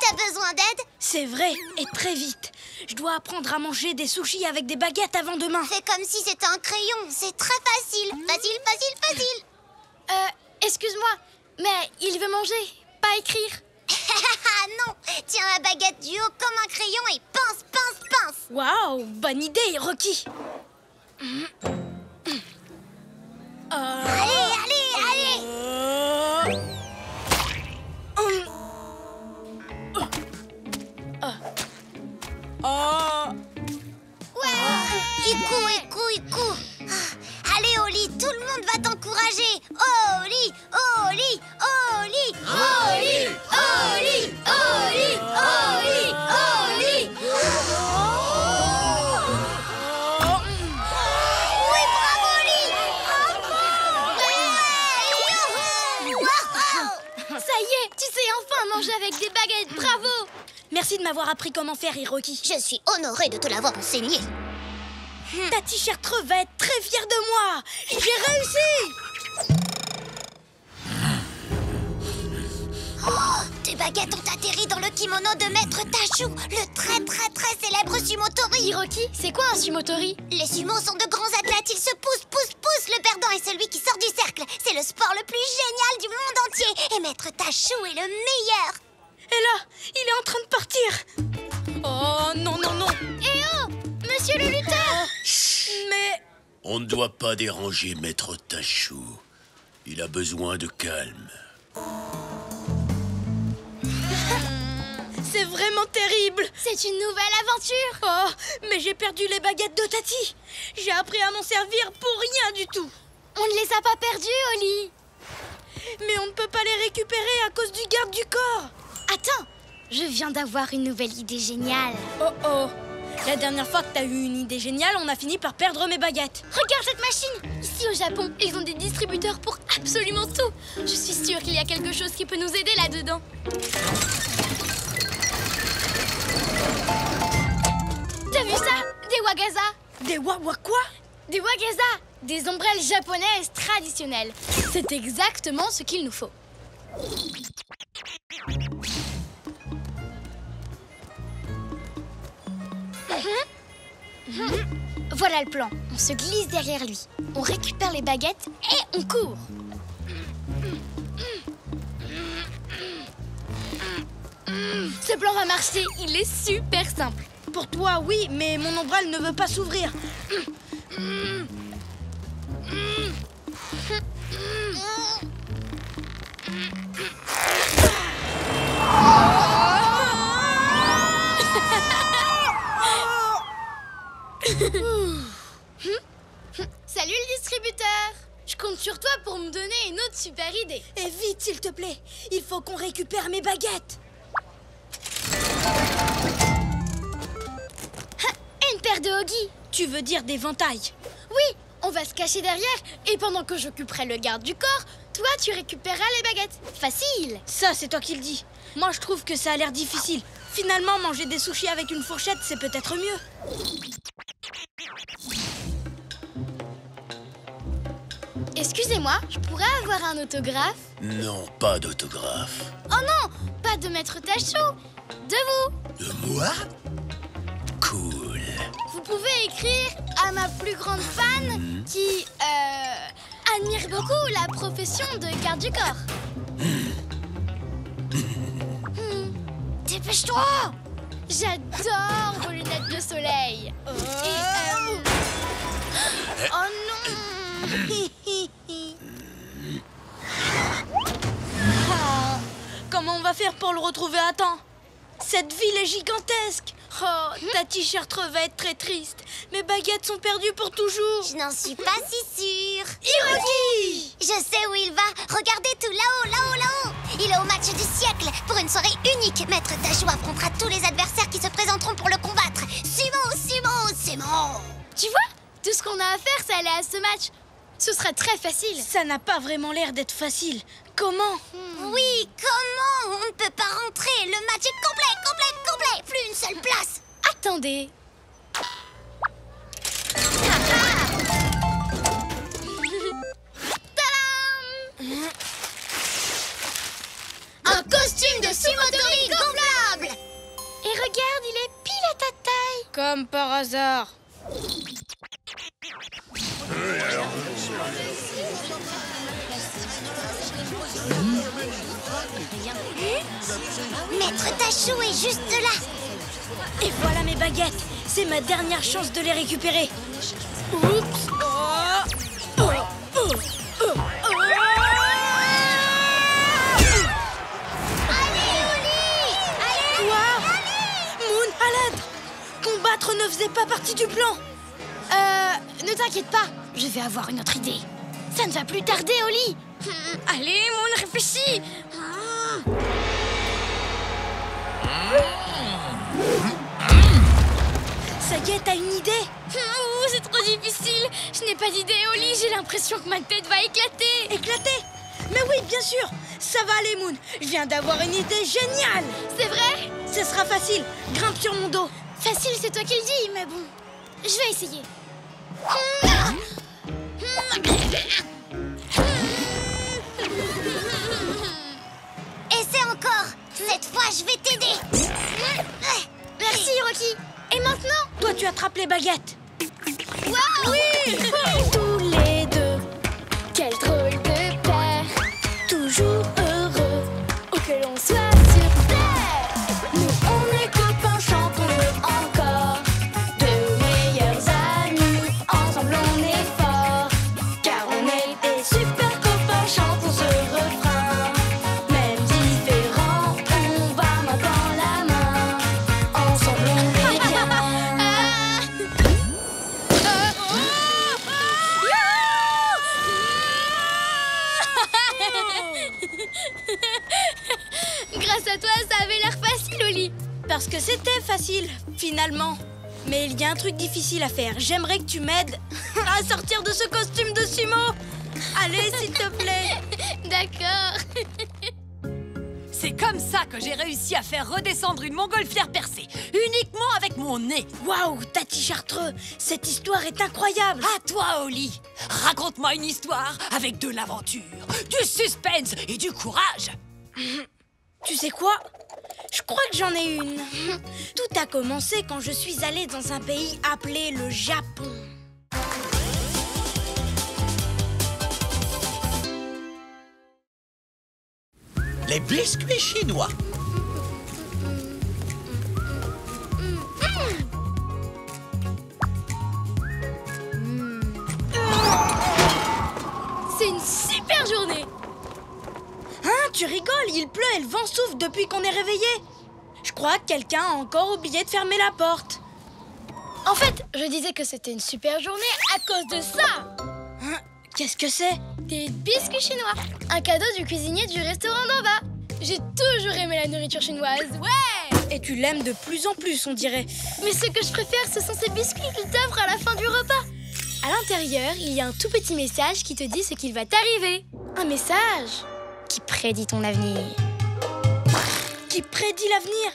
Speaker 11: T'as besoin d'aide?
Speaker 8: C'est vrai, et très vite. Je dois apprendre à manger des sushis avec des baguettes avant demain.
Speaker 11: Fais comme si c'était un crayon. C'est très facile. Facile, facile, facile.
Speaker 3: Excuse-moi, mais il veut manger, pas écrire.
Speaker 11: Non, tiens la baguette du haut comme un crayon et pince, pince, pince.
Speaker 8: Waouh, bonne idée, Rocky.
Speaker 11: Allez, allez, allez. Ouais, Iku. Allez, Oli, tout le monde va t'encourager. Oli, Oli, Oli, Oli, Oli, Oli, Oli, Oli. Oui, bravo, Oli.
Speaker 3: Ça y est, tu sais enfin manger avec des baguettes, bravo.
Speaker 8: Merci de m'avoir appris comment faire, Hiroki.
Speaker 11: Je suis honorée de te l'avoir enseigné.
Speaker 8: Ta t-shirt va être très fière de moi. J'ai réussi.
Speaker 11: Oh, tes baguettes ont atterri dans le kimono de Maître Tachou, le très très très célèbre sumotori.
Speaker 3: Hiroki, c'est quoi un sumotori?
Speaker 11: Les sumos sont de grands athlètes, ils se poussent. Le perdant est celui qui sort du cercle. C'est le sport le plus génial du monde entier. Et Maître Tachou est le meilleur.
Speaker 8: Et là, il est en train de partir. Oh non, non, non.
Speaker 3: Eh oh, monsieur le lutteur.
Speaker 8: Mais...
Speaker 1: On ne doit pas déranger Maître Tachou. Il a besoin de calme.
Speaker 8: C'est vraiment terrible.
Speaker 3: C'est une nouvelle aventure.
Speaker 8: Oh, mais j'ai perdu les baguettes de Tati. J'ai appris à m'en servir pour rien du tout.
Speaker 3: On ne les a pas perdues, Oli.
Speaker 8: Mais on ne peut pas les récupérer à cause du garde du corps.
Speaker 3: Attends, je viens d'avoir une nouvelle idée géniale.
Speaker 8: Oh oh, la dernière fois que t'as eu une idée géniale, on a fini par perdre mes baguettes.
Speaker 3: Regarde cette machine. Ici au Japon, ils ont des distributeurs pour absolument tout. Je suis sûre qu'il y a quelque chose qui peut nous aider là-dedans. T'as vu ça? Des wagaza.
Speaker 8: Des quoi?
Speaker 3: Des wagaza, des ombrelles japonaises traditionnelles. C'est exactement ce qu'il nous faut. Voilà le plan. On se glisse derrière lui. On récupère les baguettes et on court. Ce plan va marcher. Il est super simple.
Speaker 8: Pour toi, oui, mais mon ombrelle ne veut pas s'ouvrir.
Speaker 3: Salut le distributeur. Je compte sur toi pour me donner une autre super idée.
Speaker 8: Et vite, s'il te plaît. Il faut qu'on récupère mes baguettes.
Speaker 3: Une paire de hoggies.
Speaker 8: Tu veux dire d'éventail?
Speaker 3: Oui, on va se cacher derrière et pendant que j'occuperai le garde du corps, toi tu récupéreras les baguettes. Facile.
Speaker 8: Ça, c'est toi qui le dis. Moi, je trouve que ça a l'air difficile. Finalement, manger des sushis avec une fourchette, c'est peut-être mieux.
Speaker 3: Excusez-moi, je pourrais avoir un autographe?
Speaker 1: Non, pas d'autographe.
Speaker 3: Oh non, pas de Maître Tachou, de vous.
Speaker 1: De moi? Cool.
Speaker 3: Vous pouvez écrire à ma plus grande fan qui admire beaucoup la profession de garde du corps. Dépêche-toi! J'adore vos lunettes de soleil. Oh non!
Speaker 8: Comment on va faire pour le retrouver à temps? Cette ville est gigantesque. Oh, ta t-shirt va être très triste. Mes baguettes sont perdues pour toujours.
Speaker 11: Je n'en suis pas si sûre.
Speaker 8: Hiroki!
Speaker 11: Je sais où il va. Regardez tout là-haut, là-haut, là-haut. Il est au match du siècle. Pour une soirée unique, Maître Tachou affrontera tous les adversaires qui se présenteront pour le combattre. Sumo.
Speaker 3: Tu vois? Tout ce qu'on a à faire, c'est aller à ce match. Ce sera très facile.
Speaker 8: Ça n'a pas vraiment l'air d'être facile. Comment?
Speaker 11: Oui, comment? On ne peut pas rentrer. Le match est complet. Plus une seule place.
Speaker 3: Attendez. Tadam! Un costume de sumotori gonflable.
Speaker 8: Comme par hasard.
Speaker 11: Maître Tachou est juste là.
Speaker 8: Et voilà mes baguettes. C'est ma dernière chance de les récupérer. Oups.
Speaker 11: Allez, Oli! Allez!
Speaker 8: Quoi? Moon, à l'aide! Combattre ne faisait pas partie du plan.
Speaker 3: Ne t'inquiète pas, je vais avoir une autre idée. Ça ne va plus tarder, Oli.
Speaker 8: Allez, Moon, réfléchis. Ça y est, t'as une idée?
Speaker 3: C'est trop difficile. Je n'ai pas d'idée, Oli. J'ai l'impression que ma tête va éclater.
Speaker 8: Éclater? Mais oui, bien sûr. Ça va aller, Moon. Je viens d'avoir une idée géniale.
Speaker 3: C'est vrai?
Speaker 8: Ce sera facile. Grimpe sur mon dos.
Speaker 3: Facile, c'est toi qui le dis, mais bon. Je vais essayer.
Speaker 11: Essaie encore. Cette fois, je vais t'aider.
Speaker 3: Merci, Rocky. Et maintenant?
Speaker 8: Toi, tu attrapes les baguettes.
Speaker 3: Wow! Oui! Tous les deux, quel drôle de paire. Toujours heureux, où que l'on soit sur terre. Nous, on est copains, chantons-le encore. De meilleurs amis, ensemble on est forts. Car on est des super copains, chantons ce refrain. Même différents, on va main dans la main. Ensemble on est bien. Grâce à toi, ça avait l'air facile, Oli.
Speaker 8: Parce que c'était facile, finalement. Mais il y a un truc difficile à faire. J'aimerais que tu m'aides à sortir de ce costume de sumo. Allez, s'il te plaît.
Speaker 3: D'accord.
Speaker 10: C'est comme ça que j'ai réussi à faire redescendre une montgolfière percée, uniquement avec mon nez.
Speaker 8: Waouh, Tati Chartreux, cette histoire est incroyable.
Speaker 10: À toi, Oli. Raconte-moi une histoire avec de l'aventure, du suspense et du courage.
Speaker 8: Tu sais quoi? Je crois que j'en ai une. Tout a commencé quand je suis allée dans un pays appelé le Japon.
Speaker 1: Les biscuits chinois.
Speaker 3: C'est une super journée.
Speaker 8: Hein, tu rigoles? Il pleut et le vent souffle depuis qu'on est réveillé. Je crois que quelqu'un a encore oublié de fermer la porte.
Speaker 3: En fait, je disais que c'était une super journée à cause de ça.
Speaker 8: Hein? Qu'est-ce que c'est?
Speaker 3: Des biscuits chinois. Un cadeau du cuisinier du restaurant d'en bas. J'ai toujours aimé la nourriture chinoise, ouais.
Speaker 8: Et tu l'aimes de plus en plus, on dirait.
Speaker 3: Mais ce que je préfère, ce sont ces biscuits qu'il t'offre à la fin du repas. À l'intérieur, il y a un tout petit message qui te dit ce qu'il va t'arriver. Un message qui prédit ton avenir.
Speaker 8: Qui prédit l'avenir?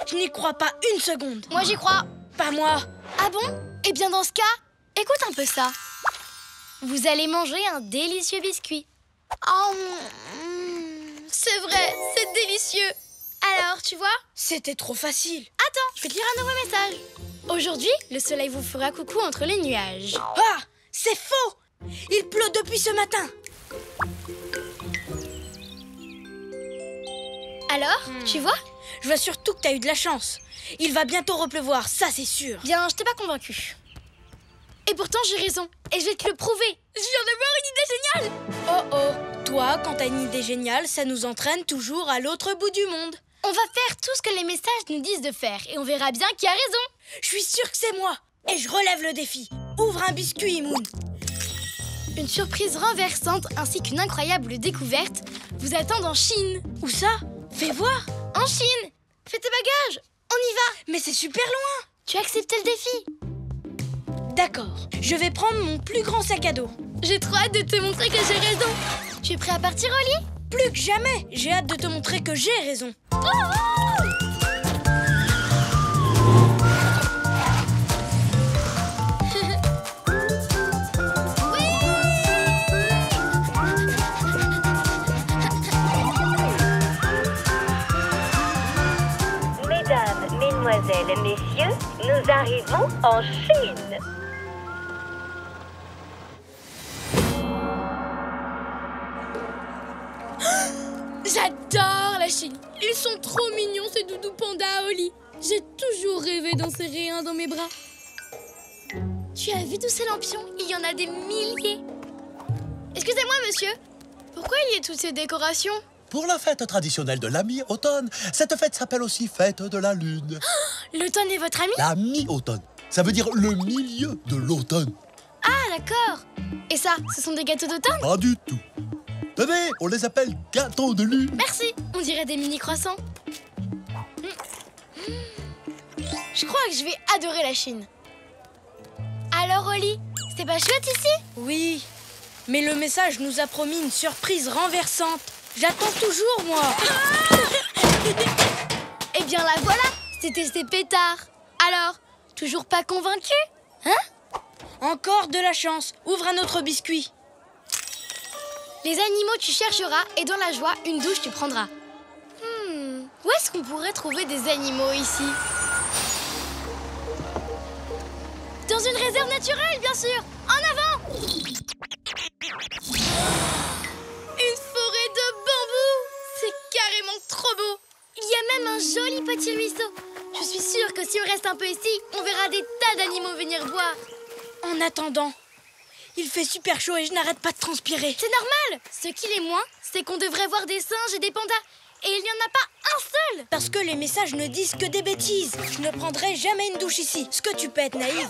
Speaker 8: Je n'y crois pas une seconde.
Speaker 3: Moi, j'y crois.
Speaker 8: Pas moi.
Speaker 3: Ah bon? Eh bien, dans ce cas, écoute un peu ça. Vous allez manger un délicieux biscuit. Oh, c'est vrai, c'est délicieux. Alors, tu vois?
Speaker 8: C'était trop facile.
Speaker 3: Attends, je vais te lire un nouveau message. Aujourd'hui, le soleil vous fera coucou entre les nuages.
Speaker 8: Ah, c'est faux! Il pleut depuis ce matin.
Speaker 3: Alors, tu vois?
Speaker 8: Je vois surtout que t'as eu de la chance. Il va bientôt repleuvoir, ça c'est sûr.
Speaker 3: Bien, je t'ai pas convaincue. Et pourtant, j'ai raison. Et je vais te le prouver. Je viens d'avoir une idée géniale.
Speaker 8: Oh oh, toi, quand t'as une idée géniale, ça nous entraîne toujours à l'autre bout du monde.
Speaker 3: On va faire tout ce que les messages nous disent de faire. Et on verra bien qui a raison.
Speaker 8: Je suis sûre que c'est moi. Et je relève le défi. Ouvre un biscuit, Moon.
Speaker 3: Une surprise renversante ainsi qu'une incroyable découverte vous attendent en Chine.
Speaker 8: Où ça? Fais voir.
Speaker 3: En Chine. Fais tes bagages. On y va.
Speaker 8: Mais c'est super loin.
Speaker 3: Tu as accepté le défi.
Speaker 8: D'accord. Je vais prendre mon plus grand sac à dos.
Speaker 3: J'ai trop hâte de te montrer que j'ai raison. Tu es prêt à partir, Oli?
Speaker 8: Plus que jamais. J'ai hâte de te montrer que j'ai raison.
Speaker 4: Mesdames, mesdemoiselles, messieurs, nous arrivons en Chine.
Speaker 8: J'adore la Chine. Ils sont trop mignons, ces doudous pandas, Oli. J'ai toujours rêvé d'en serrer un dans mes bras.
Speaker 3: Tu as vu tous ces lampions? Il y en a des milliers. Excusez-moi, monsieur. Pourquoi il y a toutes ces décorations?
Speaker 12: Pour la fête traditionnelle de la mi-automne, cette fête s'appelle aussi fête de la lune.
Speaker 3: L'automne est votre ami?
Speaker 12: La mi-automne, ça veut dire le milieu de l'automne.
Speaker 3: Ah, d'accord. Et ça, ce sont des gâteaux d'automne?
Speaker 12: Pas du tout. Tenez, on les appelle gâteaux de lune.
Speaker 3: Merci, on dirait des mini-croissants. Je crois que je vais adorer la Chine. Alors, Oli, c'est pas chouette ici?
Speaker 8: Oui, mais le message nous a promis une surprise renversante. J'attends toujours, moi.
Speaker 3: Eh bien, la voilà. C'était ces pétards. Alors, toujours pas convaincu? Hein?
Speaker 8: Encore de la chance. Ouvre un autre biscuit.
Speaker 3: Les animaux tu chercheras et dans la joie, une douche tu prendras. Où est-ce qu'on pourrait trouver des animaux ici? Dans une réserve naturelle, bien sûr. En avant! Une forêt de bambous. C'est carrément trop beau. Il y a même un joli petit ruisseau. Je suis sûre que si on reste un peu ici, on verra des tas d'animaux venir boire.
Speaker 8: En attendant, il fait super chaud et je n'arrête pas de transpirer.
Speaker 3: C'est normal. Ce qui l'est moins, c'est qu'on devrait voir des singes et des pandas. Et il n'y en a pas un seul.
Speaker 8: Parce que les messages ne disent que des bêtises. Je ne prendrai jamais une douche ici. Ce que tu peux être naïve.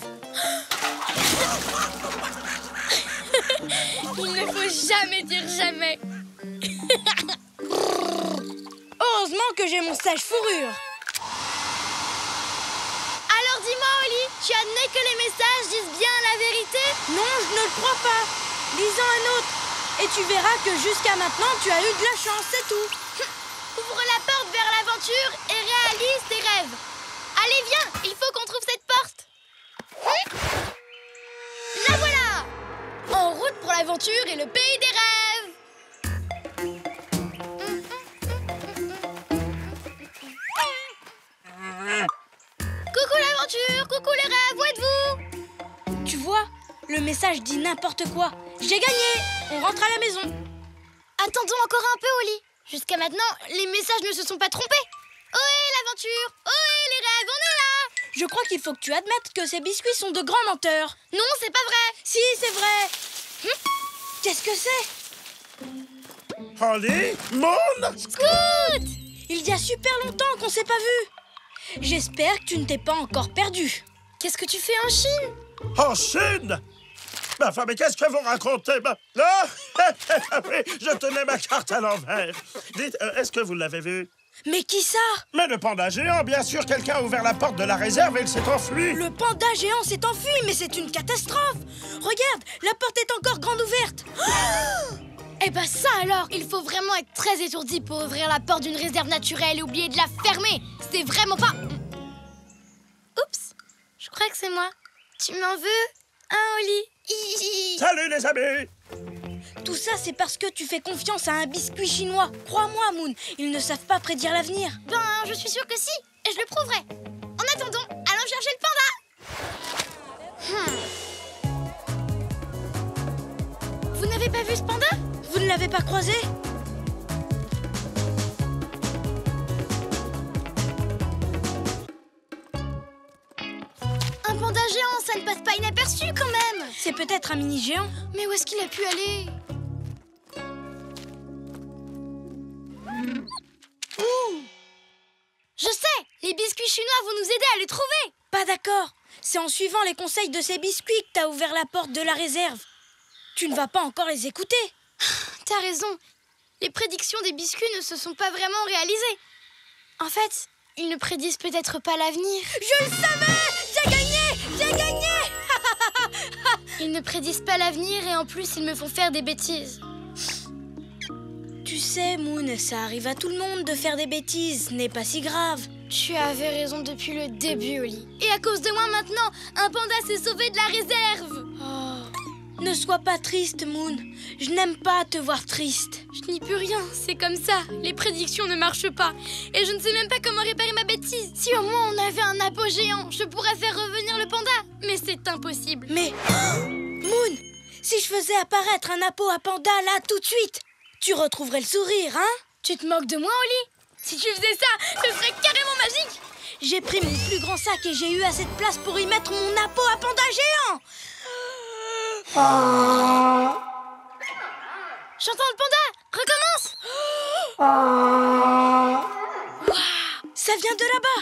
Speaker 3: Il ne faut jamais dire jamais.
Speaker 8: Heureusement que j'ai mon sage fourrure.
Speaker 3: Alors dis-moi, Oli, tu admets que les messages disent bien la vérité?
Speaker 8: Non, je ne le crois pas. Lisons un autre. Et tu verras que jusqu'à maintenant, tu as eu de la chance, c'est tout.
Speaker 3: Ouvre la porte vers l'aventure et réalise tes rêves. Allez, viens, il faut qu'on trouve cette porte. La voilà! En route pour l'aventure et le pays des rêves. Coucou l'aventure, coucou les rêves, où êtes-vous?
Speaker 8: Tu vois, le message dit n'importe quoi. J'ai gagné. On rentre à la maison.
Speaker 3: Attendons encore un peu, Oli. Jusqu'à maintenant, les messages ne se sont pas trompés. Ohé l'aventure! Ohé les rêves, on est là!
Speaker 8: Je crois qu'il faut que tu admettes que ces biscuits sont de grands menteurs.
Speaker 3: Non, c'est pas vrai.
Speaker 8: Si, c'est vrai. Qu'est-ce que c'est?
Speaker 6: Holly, Moon,
Speaker 3: Scoot!
Speaker 8: Il y a super longtemps qu'on s'est pas vus. J'espère que tu ne t'es pas encore perdu.
Speaker 3: Qu'est-ce que tu fais en Chine?
Speaker 6: En Chine? Ma femme, mais qu'est-ce que vous racontez? Non. Oui, je tenais ma carte à l'envers. Dites, est-ce que vous l'avez vu?
Speaker 8: Mais qui ça?
Speaker 6: Mais le panda géant, bien sûr. Quelqu'un a ouvert la porte de la réserve et il s'est enfui.
Speaker 8: Le panda géant s'est enfui, mais c'est une catastrophe. Regarde, la porte est encore grande ouverte.
Speaker 3: Eh ben ça alors, il faut vraiment être très étourdi pour ouvrir la porte d'une réserve naturelle et oublier de la fermer. C'est vraiment pas... Oups, je crois que c'est moi. Tu m'en veux, hein, Oli?
Speaker 6: Salut les amis!
Speaker 8: Tout ça, c'est parce que tu fais confiance à un biscuit chinois. Crois-moi, Moon, ils ne savent pas prédire l'avenir.
Speaker 3: Ben, je suis sûre que si, et je le prouverai. En attendant, allons chercher le panda. Vous n'avez pas vu ce panda?
Speaker 8: Vous ne l'avez pas croisé?
Speaker 3: Un panda géant, ça ne passe pas inaperçu quand même.
Speaker 8: C'est peut-être un mini géant.
Speaker 3: Mais où est-ce qu'il a pu aller? Je sais, les biscuits chinois vont nous aider à le trouver.
Speaker 8: Pas d'accord. C'est en suivant les conseils de ces biscuits que t'as ouvert la porte de la réserve. Tu ne vas pas encore les écouter.
Speaker 3: T'as raison. Les prédictions des biscuits ne se sont pas vraiment réalisées. En fait, ils ne prédisent peut-être pas l'avenir.
Speaker 8: Je le savais! J'ai gagné! J'ai gagné!
Speaker 3: Ils ne prédisent pas l'avenir et en plus, ils me font faire des bêtises.
Speaker 8: Tu sais, Moon, ça arrive à tout le monde de faire des bêtises. Ce n'est pas si grave.
Speaker 3: Tu avais raison depuis le début, Oli. Et à cause de moi maintenant, un panda s'est sauvé de la réserve. Oh.
Speaker 8: Ne sois pas triste, Moon. Je n'aime pas te voir triste.
Speaker 3: Je n'y peux rien, c'est comme ça. Les prédictions ne marchent pas. Et je ne sais même pas comment réparer ma bêtise. Si au moins on avait un Apo géant, je pourrais faire revenir le panda. Mais c'est impossible.
Speaker 8: Mais... Moon, si je faisais apparaître un Apo à panda là tout de suite, tu retrouverais le sourire, hein?
Speaker 3: Tu te moques de moi, Oli? Si tu faisais ça, ce serait carrément magique.
Speaker 8: J'ai pris mon plus grand sac et j'ai eu assez de place pour y mettre mon Apo à panda géant.
Speaker 3: J'entends le panda. Recommence.
Speaker 8: Wow, ça vient de là-bas.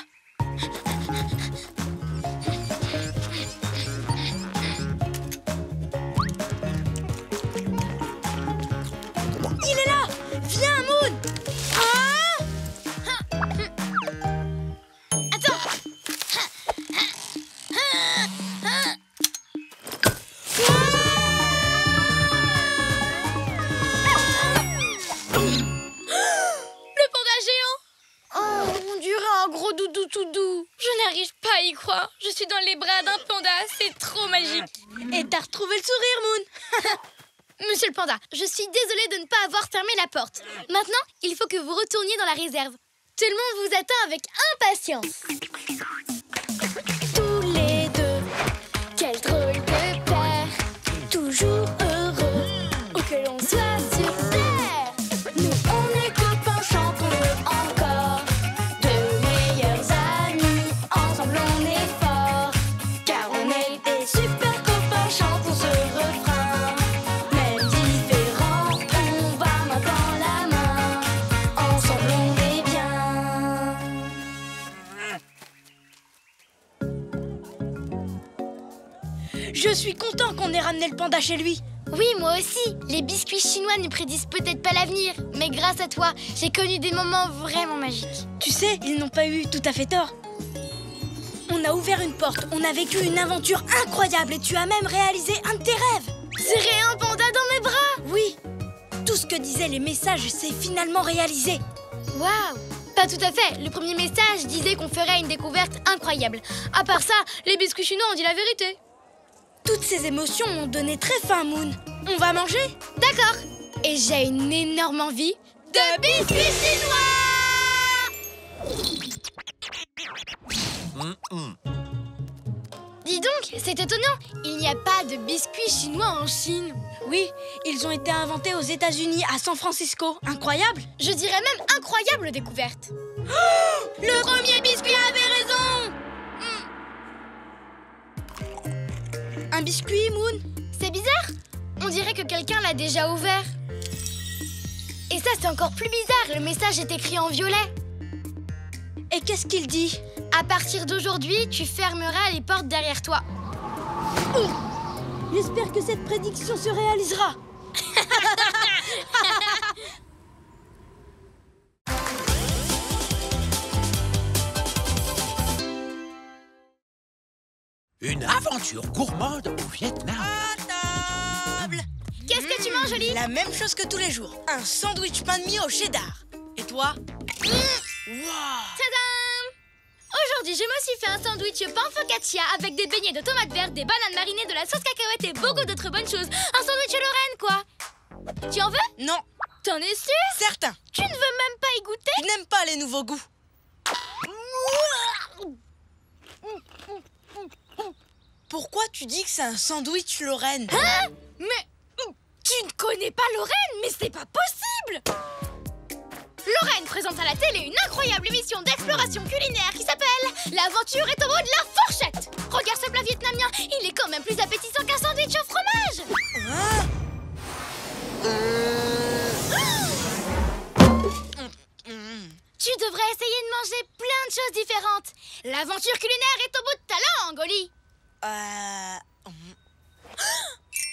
Speaker 8: Il est là. Viens, Moon.
Speaker 3: Je suis dans les bras d'un panda, c'est trop magique.
Speaker 8: Et t'as retrouvé le sourire, Moon.
Speaker 3: Monsieur le panda, je suis désolée de ne pas avoir fermé la porte. Maintenant, il faut que vous retourniez dans la réserve. Tout le monde vous attend avec impatience. Tous les deux, quel drôle de paire. Toujours heureux, où que l'on soit sur terre. Nous, on est copains, chantons-le encore. De meilleurs amis, ensemble on est forts. Car on est des super copains, chantons ce refrain. Même différents, on va main dans la main. Ensemble on est bien.
Speaker 8: Je suis content qu'on ait ramené le panda chez lui.
Speaker 3: Oui, moi aussi. Les biscuits chinois ne prédisent peut-être pas l'avenir, mais grâce à toi, j'ai connu des moments vraiment magiques.
Speaker 8: Tu sais, ils n'ont pas eu tout à fait tort. On a ouvert une porte, on a vécu une aventure incroyable et tu as même réalisé un de tes rêves.
Speaker 3: Serrer un panda dans mes bras.
Speaker 8: Oui, tout ce que disaient les messages s'est finalement réalisé.
Speaker 3: Waouh! Pas tout à fait. Le premier message disait qu'on ferait une découverte incroyable. À part ça, les biscuits chinois ont dit la vérité.
Speaker 8: Toutes ces émotions m'ont donné très faim, Moon. On va manger?
Speaker 3: D'accord. Et j'ai une énorme envie de biscuits chinois. Dis donc, c'est étonnant. Il n'y a pas de biscuits chinois en Chine.
Speaker 8: Oui, ils ont été inventés aux États-Unis, à San Francisco. Incroyable.
Speaker 3: Je dirais même incroyable découverte. Oh, le premier biscuit avait raison.
Speaker 8: Un biscuit, Moon?
Speaker 3: C'est bizarre. On dirait que quelqu'un l'a déjà ouvert. Et ça, c'est encore plus bizarre. Le message est écrit en violet.
Speaker 8: Et qu'est-ce qu'il dit?
Speaker 3: À partir d'aujourd'hui, tu fermeras les portes derrière toi.
Speaker 8: J'espère que cette prédiction se réalisera.
Speaker 1: Une aventure gourmande au Vietnam.
Speaker 8: À table.
Speaker 3: Qu'est-ce que tu manges, Oli?
Speaker 8: La même chose que tous les jours. Un sandwich pain de mie au cheddar. Et toi? Wow.
Speaker 3: Tadam! Aujourd'hui, je me suis fait un sandwich pain focaccia avec des beignets de tomates vertes, des bananes marinées, de la sauce cacahuète et beaucoup d'autres bonnes choses. Un sandwich Lorraine, quoi. Tu en veux?
Speaker 8: Non.
Speaker 3: T'en es sûr?
Speaker 8: Certain.
Speaker 3: Tu ne veux même pas y goûter?
Speaker 8: Je n'aime pas les nouveaux goûts. Pourquoi tu dis que c'est un sandwich Lorraine?
Speaker 3: Hein? Mais tu ne connais pas Lorraine? Mais c'est pas possible! Lorraine présente à la télé une incroyable émission d'exploration culinaire qui s'appelle L'aventure est au bout de la fourchette. Regarde ce plat vietnamien, il est quand même plus appétissant qu'un sandwich au fromage.
Speaker 8: Hein?
Speaker 3: Tu devrais essayer de manger plein de choses différentes. L'aventure culinaire est au bout de ta langue, Oli.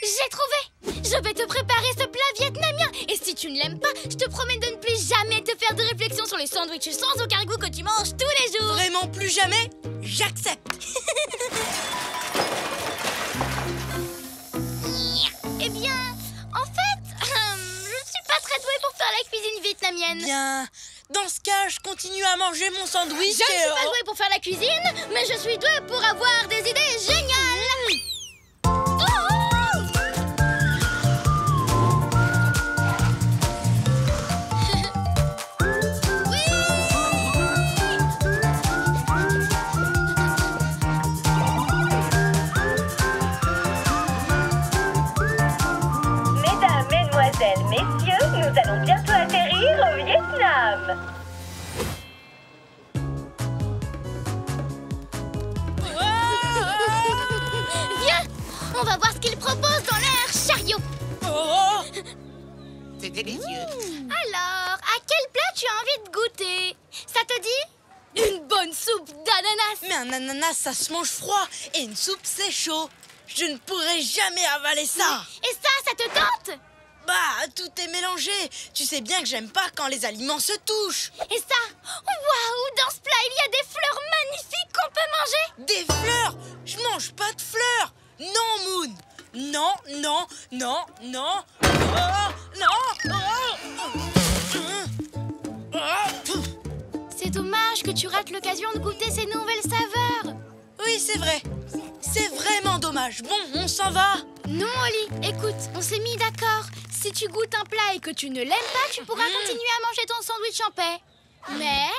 Speaker 3: J'ai trouvé! Je vais te préparer ce plat vietnamien. Et si tu ne l'aimes pas, je te promets de ne plus jamais te faire de réflexion sur les sandwichs sans aucun goût que tu manges tous les jours.
Speaker 8: Vraiment plus jamais? J'accepte.
Speaker 3: Eh bien, en fait, je ne suis pas très douée pour faire la cuisine vietnamienne.
Speaker 8: Bien, dans ce cas, je continue à manger mon sandwich.
Speaker 3: Je ne suis pas douée pour faire la cuisine, mais je suis douée pour avoir des idées géniales. qu'il propose dans l'air chariot.
Speaker 8: Oh!
Speaker 5: C'est délicieux.
Speaker 3: Alors, à quel plat tu as envie de goûter? Ça te dit? Une bonne soupe d'ananas.
Speaker 8: Mais un ananas, ça se mange froid. Et une soupe, c'est chaud. Je ne pourrai jamais avaler ça.
Speaker 3: Et ça te tente?
Speaker 8: Bah, tout est mélangé. Tu sais bien que j'aime pas quand les aliments se touchent.
Speaker 3: Et ça? Waouh, dans ce plat, il y a des fleurs magnifiques qu'on peut manger.
Speaker 8: Des fleurs? Je mange pas de fleurs. Non, Moon. Non, non, non, non. Oh, non.
Speaker 3: C'est dommage que tu rates l'occasion de goûter ces nouvelles saveurs.
Speaker 8: Oui, c'est vrai. C'est vraiment dommage. Bon, on s'en va.
Speaker 3: Non, Oli, écoute, on s'est mis d'accord. Si tu goûtes un plat et que tu ne l'aimes pas, tu pourras continuer à manger ton sandwich en paix. Mais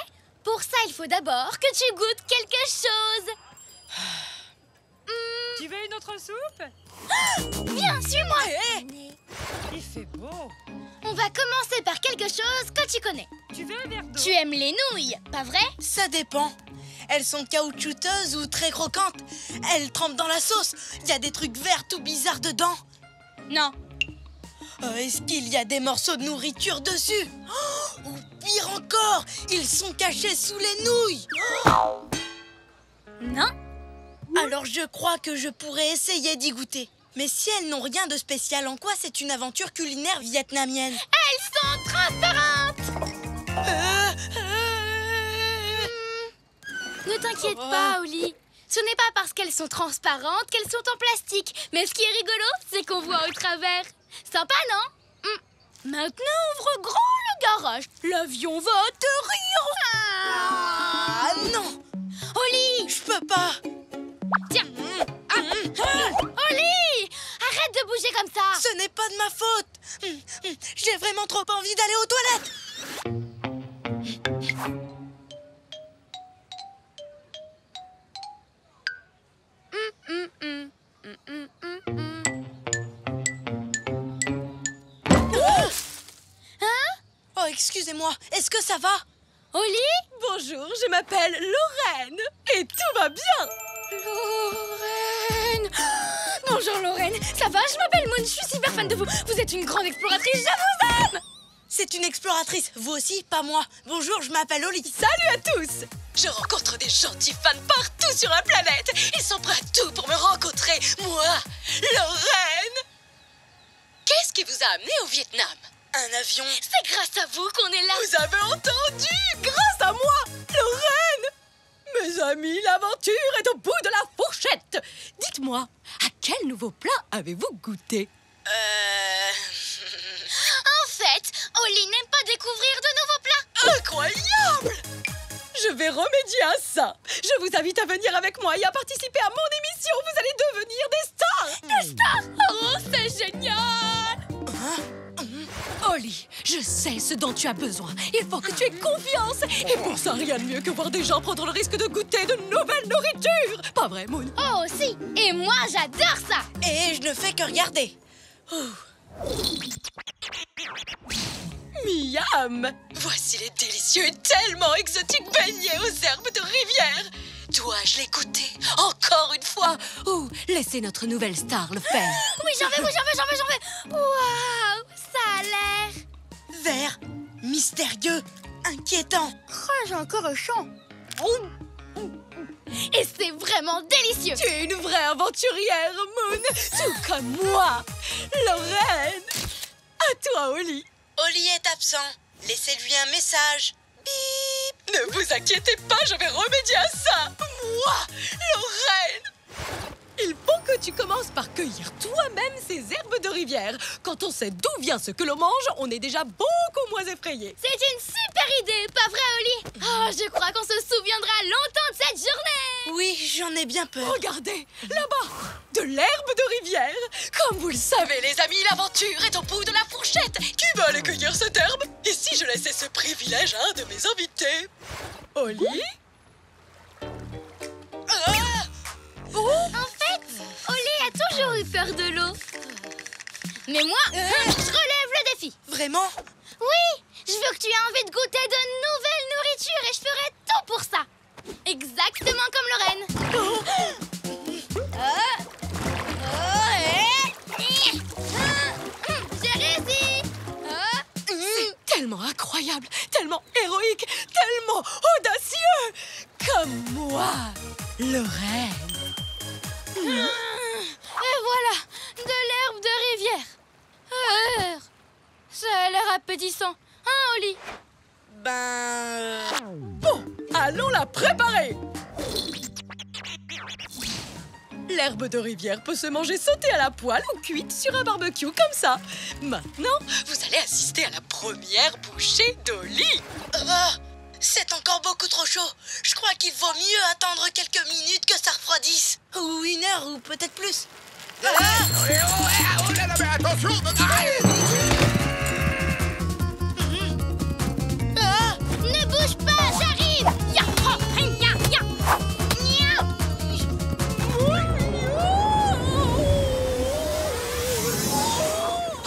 Speaker 3: pour ça, il faut d'abord que tu goûtes quelque chose.
Speaker 10: Tu veux une autre soupe?
Speaker 3: Viens, suis-moi.
Speaker 10: Il fait beau.
Speaker 3: On va commencer par quelque chose que tu connais.
Speaker 10: Tu veux un verre d'eau?
Speaker 3: Tu aimes les nouilles, pas vrai?
Speaker 8: Ça dépend. Elles sont caoutchouteuses ou très croquantes. Elles trempent dans la sauce. Il y a des trucs verts tout bizarres dedans.
Speaker 3: Non.
Speaker 8: Est-ce qu'il y a des morceaux de nourriture dessus? Ou pire encore, ils sont cachés sous les nouilles.
Speaker 3: Non.
Speaker 8: Alors je crois que je pourrais essayer d'y goûter. Mais si elles n'ont rien de spécial, en quoi c'est une aventure culinaire vietnamienne?
Speaker 3: Elles sont transparentes. Ne t'inquiète pas, Oli. Ce n'est pas parce qu'elles sont transparentes qu'elles sont en plastique. Mais ce qui est rigolo, c'est qu'on voit au travers. Sympa, non? Maintenant, ouvre grand le garage. L'avion va atterrir.
Speaker 8: Ah non!
Speaker 3: Oli!
Speaker 8: Je peux pas!
Speaker 3: Tiens! Oli! Arrête de bouger comme ça!
Speaker 8: Ce n'est pas de ma faute! J'ai vraiment trop envie d'aller aux toilettes! Oh, excusez-moi, est-ce que ça va?
Speaker 3: Oli?
Speaker 10: Bonjour, je m'appelle Lorraine et tout va bien.
Speaker 3: Lorraine! Bonjour Lorraine, ça va? Je m'appelle Moon, je suis super fan de vous. Vous êtes une grande exploratrice, je vous aime!
Speaker 8: C'est une exploratrice, vous aussi, pas moi. Bonjour, je m'appelle Oli.
Speaker 10: Salut à tous! Je rencontre des gentils fans partout sur la planète. Ils sont prêts à tout pour me rencontrer, moi, Lorraine! Qu'est-ce qui vous a amené au Vietnam?
Speaker 8: Un avion.
Speaker 3: C'est grâce à vous qu'on est là.
Speaker 10: Vous avez entendu? Grâce à moi, Lorraine! Mes amis, l'aventure est au bout de la fourchette. Dites-moi, à quel nouveau plat avez-vous goûté?
Speaker 3: En fait, Oli n'aime pas découvrir de nouveaux plats.
Speaker 10: Incroyable! Je vais remédier à ça. Je vous invite à venir avec moi et à participer à mon émission. Vous allez devenir des stars.
Speaker 3: Des stars? Oh, c'est génial!
Speaker 10: Oli, je sais ce dont tu as besoin. Il faut que tu aies confiance. Et pour ça, rien de mieux que voir des gens prendre le risque de goûter de nouvelles nourritures. Pas vrai, Moon?
Speaker 3: Oh, si. Et moi, j'adore ça.
Speaker 8: Et je ne fais que regarder.
Speaker 10: Miam! Voici les délicieux et tellement exotiques beignets aux herbes de rivière. Dois-je les goûter encore une fois? Ou laissez notre nouvelle star le faire?
Speaker 3: Oui, j'en veux. Waouh, ça a l'air...
Speaker 8: Vert, mystérieux, inquiétant.
Speaker 3: Oh, j'ai encore chaud. Et c'est vraiment délicieux.
Speaker 10: Tu es une vraie aventurière, Moon, tout comme moi. Lorraine, à toi, Oli.
Speaker 8: Oli est absent. Laissez-lui un message. Bip!
Speaker 10: Ne vous inquiétez pas, je vais remédier à ça. Moi, Lorraine. Il faut que tu commences par cueillir toi-même ces herbes de rivière. Quand on sait d'où vient ce que l'on mange, on est déjà beaucoup moins effrayé.
Speaker 3: C'est une super idée, pas vrai, Oli? Oh, je crois qu'on se souviendra longtemps de cette journée.
Speaker 8: Oui, j'en ai bien peur.
Speaker 10: Regardez, là-bas, de l'herbe de rivière. Comme vous le savez, les amis, l'aventure est au bout de la fourchette. Qui va aller cueillir cette herbe? Et si je laissais ce privilège à un de mes invités? Oli?
Speaker 3: En fait, Oli a toujours eu peur de l'eau. Mais moi, je relève le défi.
Speaker 8: Vraiment?
Speaker 3: Oui, je veux que tu aies envie de goûter de nouvelles nourritures et je ferai tout pour ça. Exactement comme Lorraine.
Speaker 10: L'herbe de rivière peut se manger sautée à la poêle ou cuite sur un barbecue comme ça. Maintenant, vous allez assister à la première bouchée d'Oli.
Speaker 8: C'est encore beaucoup trop chaud. Je crois qu'il vaut mieux attendre quelques minutes que ça refroidisse. Ou 1 heure, ou peut-être plus.
Speaker 9: Oh là là, mais attention!
Speaker 3: Ne bouge pas, j'arrive.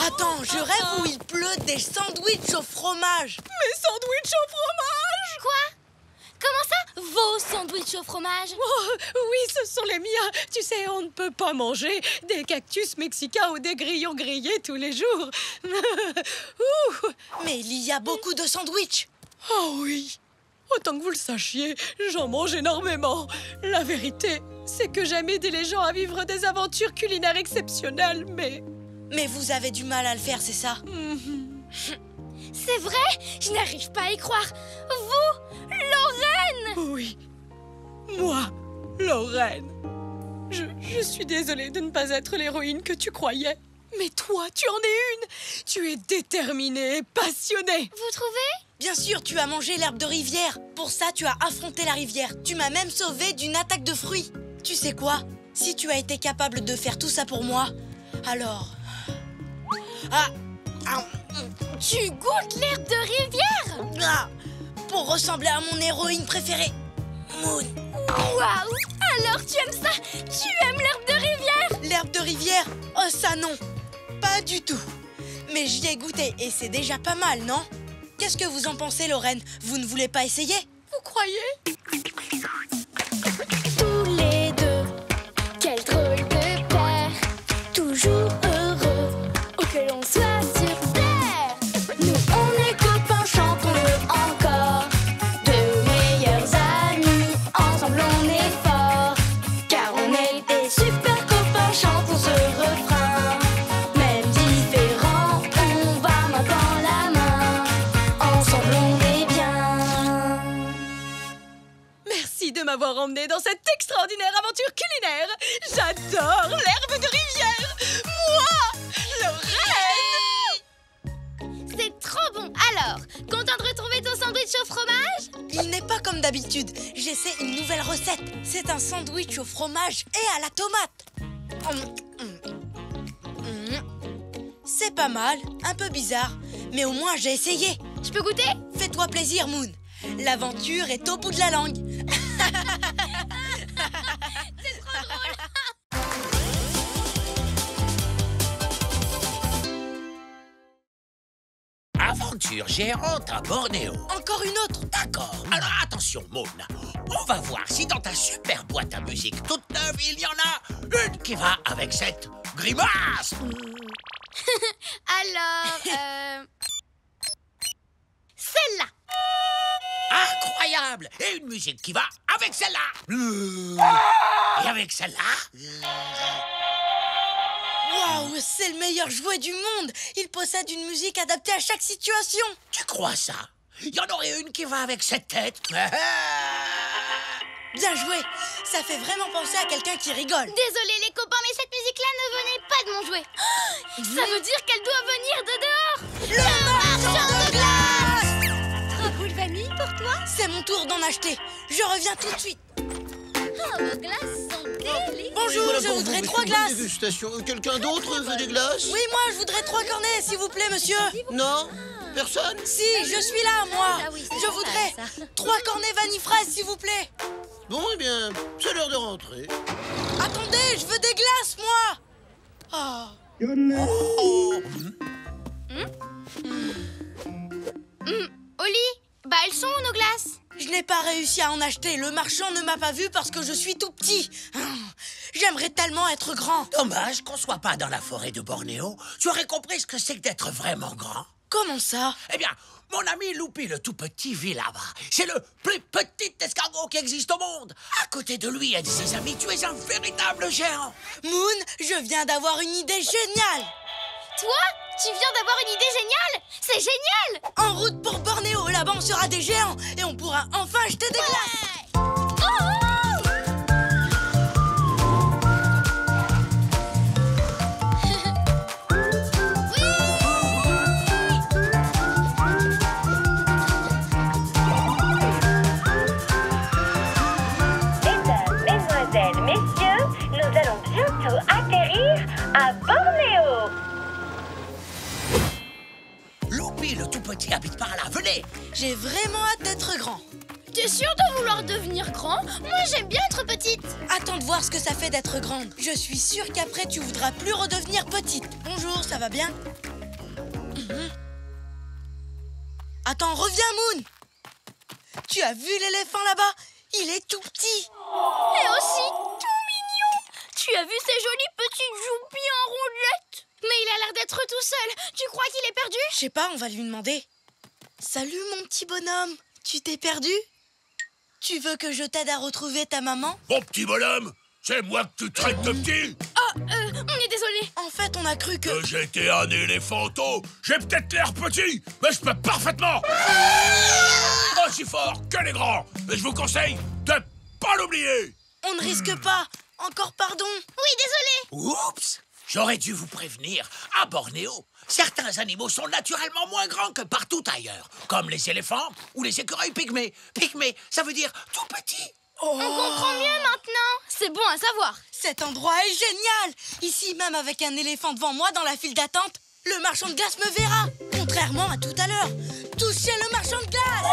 Speaker 8: Attends, je rêve où il pleut des sandwichs au fromage.
Speaker 10: Mes sandwichs au fromage!
Speaker 3: Quoi? Comment ça? Vos sandwichs au fromage?
Speaker 10: Oh, oui, ce sont les miens. Tu sais, on ne peut pas manger des cactus mexicains ou des grillons grillés tous les jours.
Speaker 8: Mais il y a beaucoup de sandwichs.
Speaker 10: Oh oui. Autant que vous le sachiez, j'en mange énormément. La vérité, c'est que j'aime aider les gens à vivre des aventures culinaires exceptionnelles, mais...
Speaker 8: Mais vous avez du mal à le faire, c'est ça?
Speaker 3: C'est vrai? Je n'arrive pas à y croire. Vous, Lorraine?
Speaker 10: Oui, moi, Lorraine. Je suis désolée de ne pas être l'héroïne que tu croyais. Mais toi, tu en es une. Tu es déterminée et passionnée.
Speaker 3: Vous trouvez?
Speaker 8: Bien sûr, tu as mangé l'herbe de rivière. Pour ça, tu as affronté la rivière. Tu m'as même sauvée d'une attaque de fruits. Tu sais quoi? Si tu as été capable de faire tout ça pour moi, alors...
Speaker 3: Tu goûtes l'herbe de rivière?
Speaker 8: Pour ressembler à mon héroïne préférée, Moon.
Speaker 3: Waouh! Alors tu aimes ça? Tu aimes l'herbe de rivière?
Speaker 8: L'herbe de rivière? Oh ça non, pas du tout. Mais j'y ai goûté et c'est déjà pas mal, non? Qu'est-ce que vous en pensez, Lorraine? Vous ne voulez pas essayer?
Speaker 10: Vous croyez?
Speaker 2: Tous les deux, quel drôle de paire, toujours heureux, où que l'on soit sur terre. Nous on est copains, chantons-le encore, deux meilleurs amis, ensemble on est forts, car on est des super copains, chantons ce refrain. Même différents, on va main dans la main, ensemble on est bien.
Speaker 10: Merci de m'avoir emmenée dans cette extraordinaire aventure culinaire. J'adore l'herbe de rivière. Moi, Lorraine.
Speaker 3: C'est trop bon. Alors, content de retrouver ton sandwich au fromage?
Speaker 8: Il n'est pas comme d'habitude. J'essaie une nouvelle recette. C'est un sandwich au fromage et à la tomate. C'est pas mal, un peu bizarre, mais au moins j'ai essayé.
Speaker 3: Je peux goûter?
Speaker 8: Fais-toi plaisir, Moon. L'aventure est au bout de la langue.
Speaker 3: C'est trop drôle.
Speaker 1: Aventure géante à Bornéo.
Speaker 8: Encore une autre?
Speaker 1: D'accord. Alors attention, Moon. On va voir si dans ta super boîte à musique toute neuve, il y en a une qui va avec cette grimace.
Speaker 3: Alors, celle-là.
Speaker 1: Incroyable! Et une musique qui va avec celle-là. Et avec celle-là.
Speaker 8: Waouh, c'est le meilleur jouet du monde. Il possède une musique adaptée à chaque situation.
Speaker 1: Tu crois ça? Il y en aurait une qui va avec cette tête.
Speaker 8: Bien joué. Ça fait vraiment penser à quelqu'un qui rigole.
Speaker 3: Désolée les copains, mais cette musique-là ne venait pas de mon jouet. Ça veut dire qu'elle doit venir de dehors.
Speaker 8: Le marchand de glace!
Speaker 3: 3 boules vanille pour toi?
Speaker 8: C'est mon tour d'en acheter. Je reviens tout de suite.
Speaker 3: Oh, vos glaces sont délicieuses.
Speaker 8: Bonjour,
Speaker 5: Voilà
Speaker 8: je
Speaker 5: pour
Speaker 8: voudrais
Speaker 5: vous,
Speaker 8: 3
Speaker 5: monsieur, bonne
Speaker 8: glaces.
Speaker 5: dégustation. Quelqu'un d'autre veut des glaces?
Speaker 8: Oui, moi, je voudrais 3 cornets, s'il vous plaît, monsieur.
Speaker 5: Non? Personne?
Speaker 8: Si, je suis là, moi.
Speaker 3: Ah oui, c'est
Speaker 8: Je
Speaker 3: ça,
Speaker 8: voudrais
Speaker 3: ça.
Speaker 8: 3 cornets vanille fraise, s'il vous plaît.
Speaker 5: Bon, eh bien, c'est l'heure de rentrer.
Speaker 8: Attendez, je veux des glaces, moi.
Speaker 3: Oli, bah elles sont où nos glaces?
Speaker 8: Je n'ai pas réussi à en acheter. Le marchand ne m'a pas vu parce que je suis tout petit. J'aimerais tellement être grand.
Speaker 1: Dommage qu'on soit pas dans la forêt de Bornéo. Tu aurais compris ce que c'est que d'être vraiment grand.
Speaker 8: Comment ça?
Speaker 1: Eh bien, mon ami Loupi le tout petit vit là-bas. C'est le plus petit escargot qui existe au monde. À côté de lui et de ses amis, tu es un véritable géant.
Speaker 8: Moon, je viens d'avoir une idée géniale.
Speaker 3: Toi? Tu viens d'avoir une idée géniale? C'est génial!
Speaker 8: En route pour Bornéo, là-bas on sera des géants et on pourra enfin acheter des glaces.
Speaker 1: petit habite par là, venez.
Speaker 8: J'ai vraiment hâte d'être grand.
Speaker 3: T'es sûre de vouloir devenir grand? Moi, j'aime bien être petite.
Speaker 8: Attends de voir ce que ça fait d'être grande. Je suis sûre qu'après, tu voudras plus redevenir petite. Bonjour, ça va bien? Attends, reviens, Moon. Tu as vu l'éléphant là-bas? Il est tout petit.
Speaker 3: Et aussi tout mignon. Tu as vu ces jolies petites joues bien en roulettes? Mais il a l'air d'être tout seul. Tu crois qu'il est perdu?
Speaker 8: Je sais pas, on va lui demander. Salut, mon petit bonhomme. Tu t'es perdu? Tu veux que je t'aide à retrouver ta maman?
Speaker 13: Mon petit bonhomme, c'est moi que tu traites de petit?
Speaker 3: On est désolé.
Speaker 8: En fait, on a cru que...
Speaker 13: J'étais un éléphanto. J'ai peut-être l'air petit, mais je peux parfaitement aussi fort que les grands. Mais je vous conseille de pas l'oublier.
Speaker 8: On ne risque pas. Encore pardon.
Speaker 3: Oui, désolé.
Speaker 1: Oups! J'aurais dû vous prévenir. À Bornéo, certains animaux sont naturellement moins grands que partout ailleurs, comme les éléphants ou les écureuils pygmées. Pygmées, ça veut dire tout petit.
Speaker 3: On comprend mieux maintenant. C'est bon à savoir.
Speaker 8: Cet endroit est génial. Ici, même avec un éléphant devant moi dans la file d'attente, le marchand de glace me verra. Contrairement à tout à l'heure. Tous chez le marchand de glace.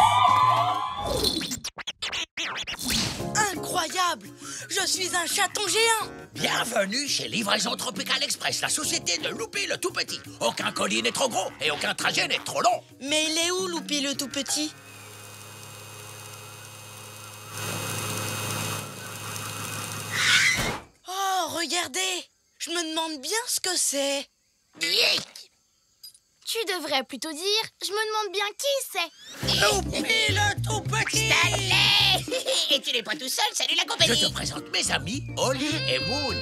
Speaker 8: Incroyable. Je suis un chaton géant.
Speaker 1: Bienvenue chez Livraison Tropical Express, la société de Loupy le tout petit. Aucun colis n'est trop gros et aucun trajet n'est trop long.
Speaker 8: Mais il est où, Loupy le tout petit? Oh, regardez. Je me demande bien ce que c'est.
Speaker 3: Tu devrais plutôt dire, je me demande bien qui c'est.
Speaker 1: Loupy le tout petit.
Speaker 5: Stanley. Et tu n'es pas tout seul, salut la compagnie.
Speaker 1: Je te présente mes amis, Oli et Moon.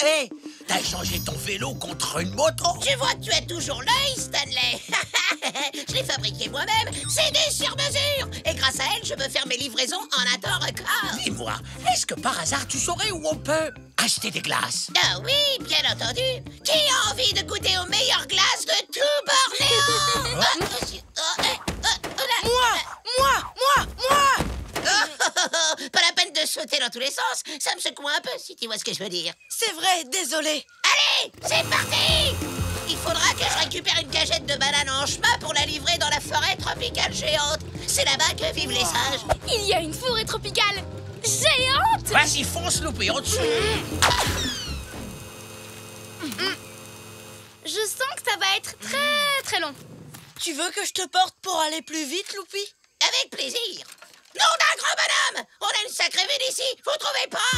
Speaker 1: Hé, t'as échangé ton vélo contre une moto?
Speaker 5: Je vois que tu as toujours l'œil, Stanley. Je l'ai fabriqué moi-même, c'est des sur-mesure. Et grâce à elle, je peux faire mes livraisons en un temps record.
Speaker 1: Dis-moi, est-ce que par hasard tu saurais où on peut acheter des glaces?
Speaker 5: Ah oui, bien entendu. Qui a envie de goûter aux meilleures glaces de tout Bornéo?
Speaker 8: Moi.
Speaker 5: Pas la peine de sauter dans tous les sens. Ça me secoue un peu, si tu vois ce que je veux dire.
Speaker 8: C'est vrai, désolé.
Speaker 5: Allez, c'est parti! Il faudra que je récupère une cagette de bananes en chemin pour la livrer dans la forêt tropicale géante. C'est là-bas que vivent les singes.
Speaker 3: Il y a une forêt tropicale géante.
Speaker 1: Vas-y, fonce, Loupy, en dessous.
Speaker 3: Je sens que ça va être très très long.
Speaker 8: Tu veux que je te porte pour aller plus vite, Loupy?
Speaker 5: Avec plaisir. Nom d'un grand bonhomme! On a une sacrée vue d'ici, vous trouvez pas?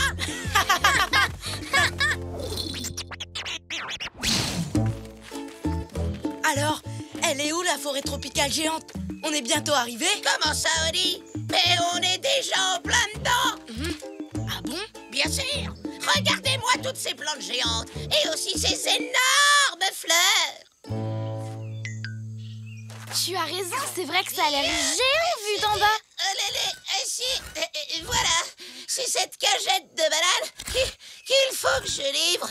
Speaker 8: Alors, elle est où la forêt tropicale géante? On est bientôt arrivé?
Speaker 5: Comment ça, Oli? Mais on est déjà en plein dedans!
Speaker 8: Ah bon?
Speaker 5: Bien sûr! Regardez-moi toutes ces plantes géantes et aussi ces énormes fleurs!
Speaker 3: Tu as raison, c'est vrai que ça a l'air géant vu d'en bas.
Speaker 5: Voilà, c'est cette cagette de bananes qu'il faut que je livre.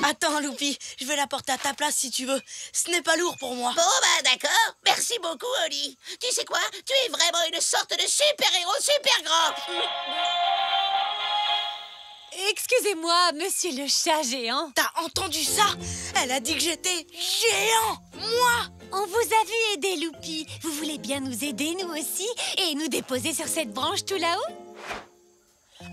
Speaker 8: Attends, Loupy, je vais la porter à ta place si tu veux. Ce n'est pas lourd pour moi.
Speaker 5: Bon, bah d'accord. Merci beaucoup, Oli. Tu sais quoi? Tu es vraiment une sorte de super-héros super grand.
Speaker 10: Excusez-moi, monsieur le chat géant.
Speaker 8: T'as entendu ça? Elle a dit que j'étais géant. Moi.
Speaker 7: On vous a vu aider, Loupy. Vous voulez bien nous aider, nous aussi, et nous déposer sur cette branche tout là-haut?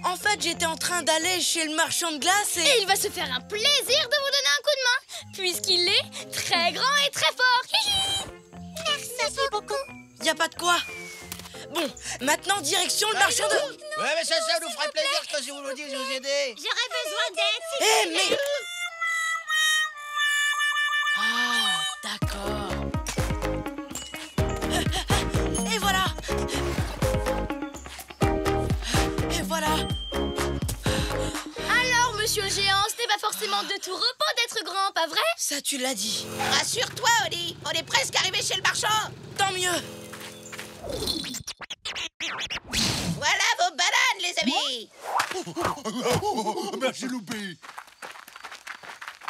Speaker 8: En fait, j'étais en train d'aller chez le marchand de glace et...
Speaker 3: il va se faire un plaisir de vous donner un coup de main, puisqu'il est très grand et très fort.
Speaker 11: Merci beaucoup.
Speaker 8: Y a pas de quoi. Bon, maintenant, direction le marchand de...
Speaker 14: Ouais, mais ça nous ferait plaisir que si vous nous dites de vous aider.
Speaker 11: J'aurais besoin d'aide.
Speaker 8: Eh, mais... Ah, d'accord. Et voilà. Et voilà.
Speaker 3: Alors, monsieur le géant, ce n'est pas forcément de tout repos d'être grand, pas vrai?
Speaker 8: Ça, tu l'as dit.
Speaker 5: Rassure-toi, Oli. On est presque arrivé chez le marchand.
Speaker 8: Tant mieux.
Speaker 5: Voilà vos bananes, les amis.
Speaker 13: Merci, Loupy.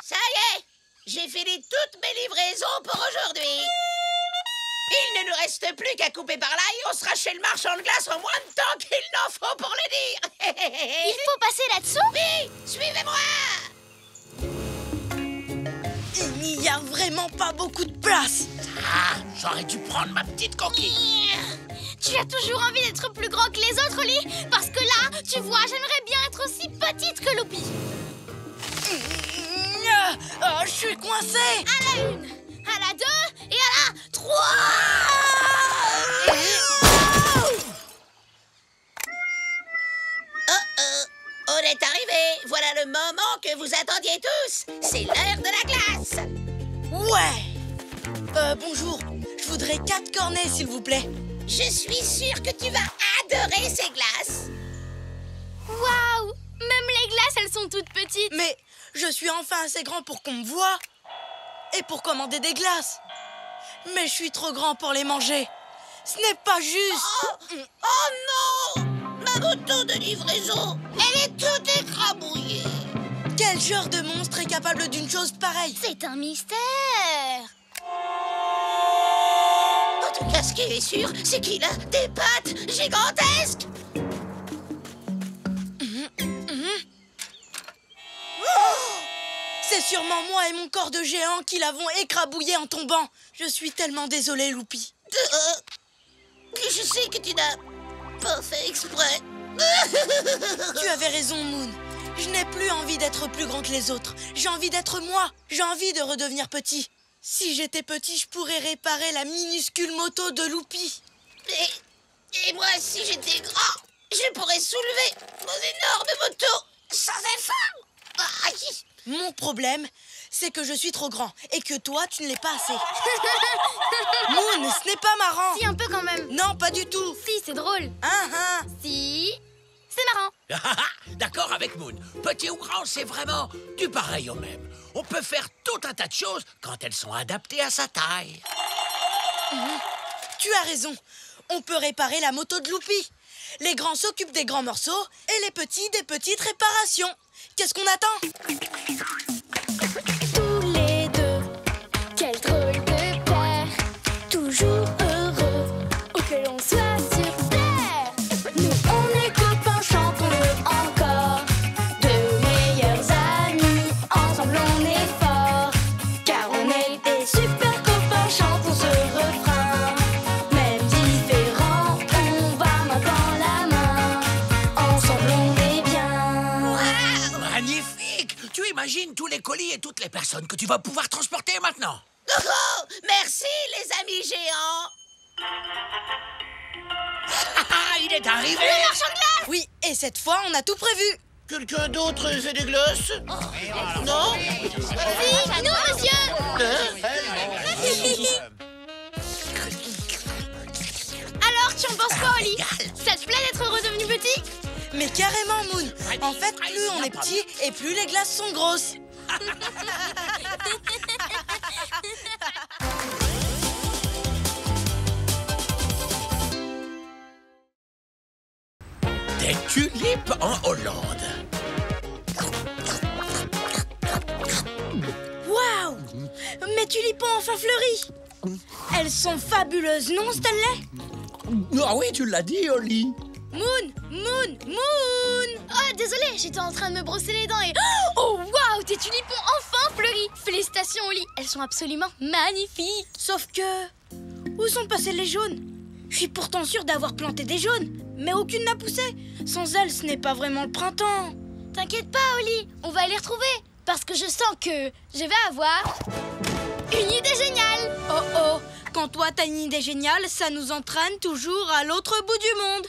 Speaker 5: Ça y est, j'ai fini toutes mes livraisons pour aujourd'hui. Il ne nous reste plus qu'à couper par là et on sera chez le marchand de glace en moins de temps qu'il n'en faut pour le dire.
Speaker 3: Il faut passer là-dessous?
Speaker 5: Oui, suivez-moi.
Speaker 8: Il n'y a vraiment pas beaucoup de place.
Speaker 13: Ah, j'aurais dû prendre ma petite coquille.
Speaker 3: Tu as toujours envie d'être plus grand que les autres, Oli? Parce que là, tu vois, j'aimerais bien être aussi petite que Loupi.
Speaker 8: Je suis coincée.
Speaker 3: À la 1, à la 2 et à la 3.
Speaker 5: On est arrivé. Voilà le moment que vous attendiez tous. C'est l'heure de la glace.
Speaker 8: Ouais. Bonjour. Je voudrais 4 cornets, s'il vous plaît.
Speaker 5: Je suis sûre que tu vas adorer ces glaces.
Speaker 3: Waouh! Même les glaces, elles sont toutes petites.
Speaker 8: Mais je suis enfin assez grand pour qu'on me voie et pour commander des glaces. Mais je suis trop grand pour les manger. Ce n'est pas juste.
Speaker 5: Oh non! Ma moto de livraison, elle est toute écrabouillée.
Speaker 8: Quel genre de monstre est capable d'une chose pareille?
Speaker 3: C'est un mystère.
Speaker 5: En tout cas, ce qui est sûr, c'est qu'il a des pattes gigantesques.
Speaker 8: C'est sûrement moi et mon corps de géant qui l'avons écrabouillé en tombant. Je suis tellement désolée, Loupi.
Speaker 5: Je sais que tu n'as pas fait exprès.
Speaker 8: Tu avais raison, Moon. Je n'ai plus envie d'être plus grand que les autres. J'ai envie d'être moi. J'ai envie de redevenir petit. Si j'étais petit, je pourrais réparer la minuscule moto de Loupi.
Speaker 5: Et moi, si j'étais grand, je pourrais soulever mon énorme moto sans effort.
Speaker 8: Mon problème, c'est que je suis trop grand et que toi, tu ne l'es pas assez. Moon, ce n'est pas marrant.
Speaker 3: Si, un peu quand même.
Speaker 8: Non, pas du tout.
Speaker 3: Si, c'est drôle. Si, c'est marrant.
Speaker 1: D'accord avec Moon. Petit ou grand, c'est vraiment du pareil au même. On peut faire tout un tas de choses quand elles sont adaptées à sa taille.
Speaker 8: Tu as raison. On peut réparer la moto de Loupi. Les grands s'occupent des grands morceaux et les petits des petites réparations. Qu'est-ce qu'on attend?
Speaker 2: Tous les deux, quel drôle de paire. Toujours heureux, où que l'on soit sur terre. Nous, on est copains, chantons-le encore. De meilleurs amis, ensemble on est forts. Car on est des super copains, chantons ce refrain. Même différents, on va main dans la main. Ensemble on est bien.
Speaker 1: Magnifique! Tu imagines tous les colis et toutes les personnes que tu vas pouvoir transporter maintenant?
Speaker 5: Oh, merci les amis géants.
Speaker 1: Il est arrivé!
Speaker 3: Le marchand de glace!
Speaker 8: Oui, et cette fois, on a tout prévu.
Speaker 5: Quelqu'un d'autre fait des glaces? Non?
Speaker 3: Si, nous, monsieur! Alors, tu en penses quoi, Oli? Ça te plaît d'être redevenu petit?
Speaker 8: Mais carrément, Moon. En fait, plus on est petit et plus les glaces sont grosses.
Speaker 1: Des tulipes en Hollande.
Speaker 8: Waouh! Mes tulipes ont enfin fleuri. Elles sont fabuleuses, non, Stanley?
Speaker 12: Ah oui, tu l'as dit, Oli.
Speaker 8: Moon!
Speaker 3: Oh, désolée, j'étais en train de me brosser les dents et... Oh, waouh, tes tulipes ont enfin fleuri. Félicitations, Oli, elles sont absolument magnifiques.
Speaker 8: Sauf que... Où sont passés les jaunes? Je suis pourtant sûre d'avoir planté des jaunes, mais aucune n'a poussé. Sans elles, ce n'est pas vraiment le printemps.
Speaker 3: T'inquiète pas, Oli, on va les retrouver. Parce que je sens que je vais avoir une idée géniale.
Speaker 8: Oh, quand toi t'as une idée géniale, ça nous entraîne toujours à l'autre bout du monde.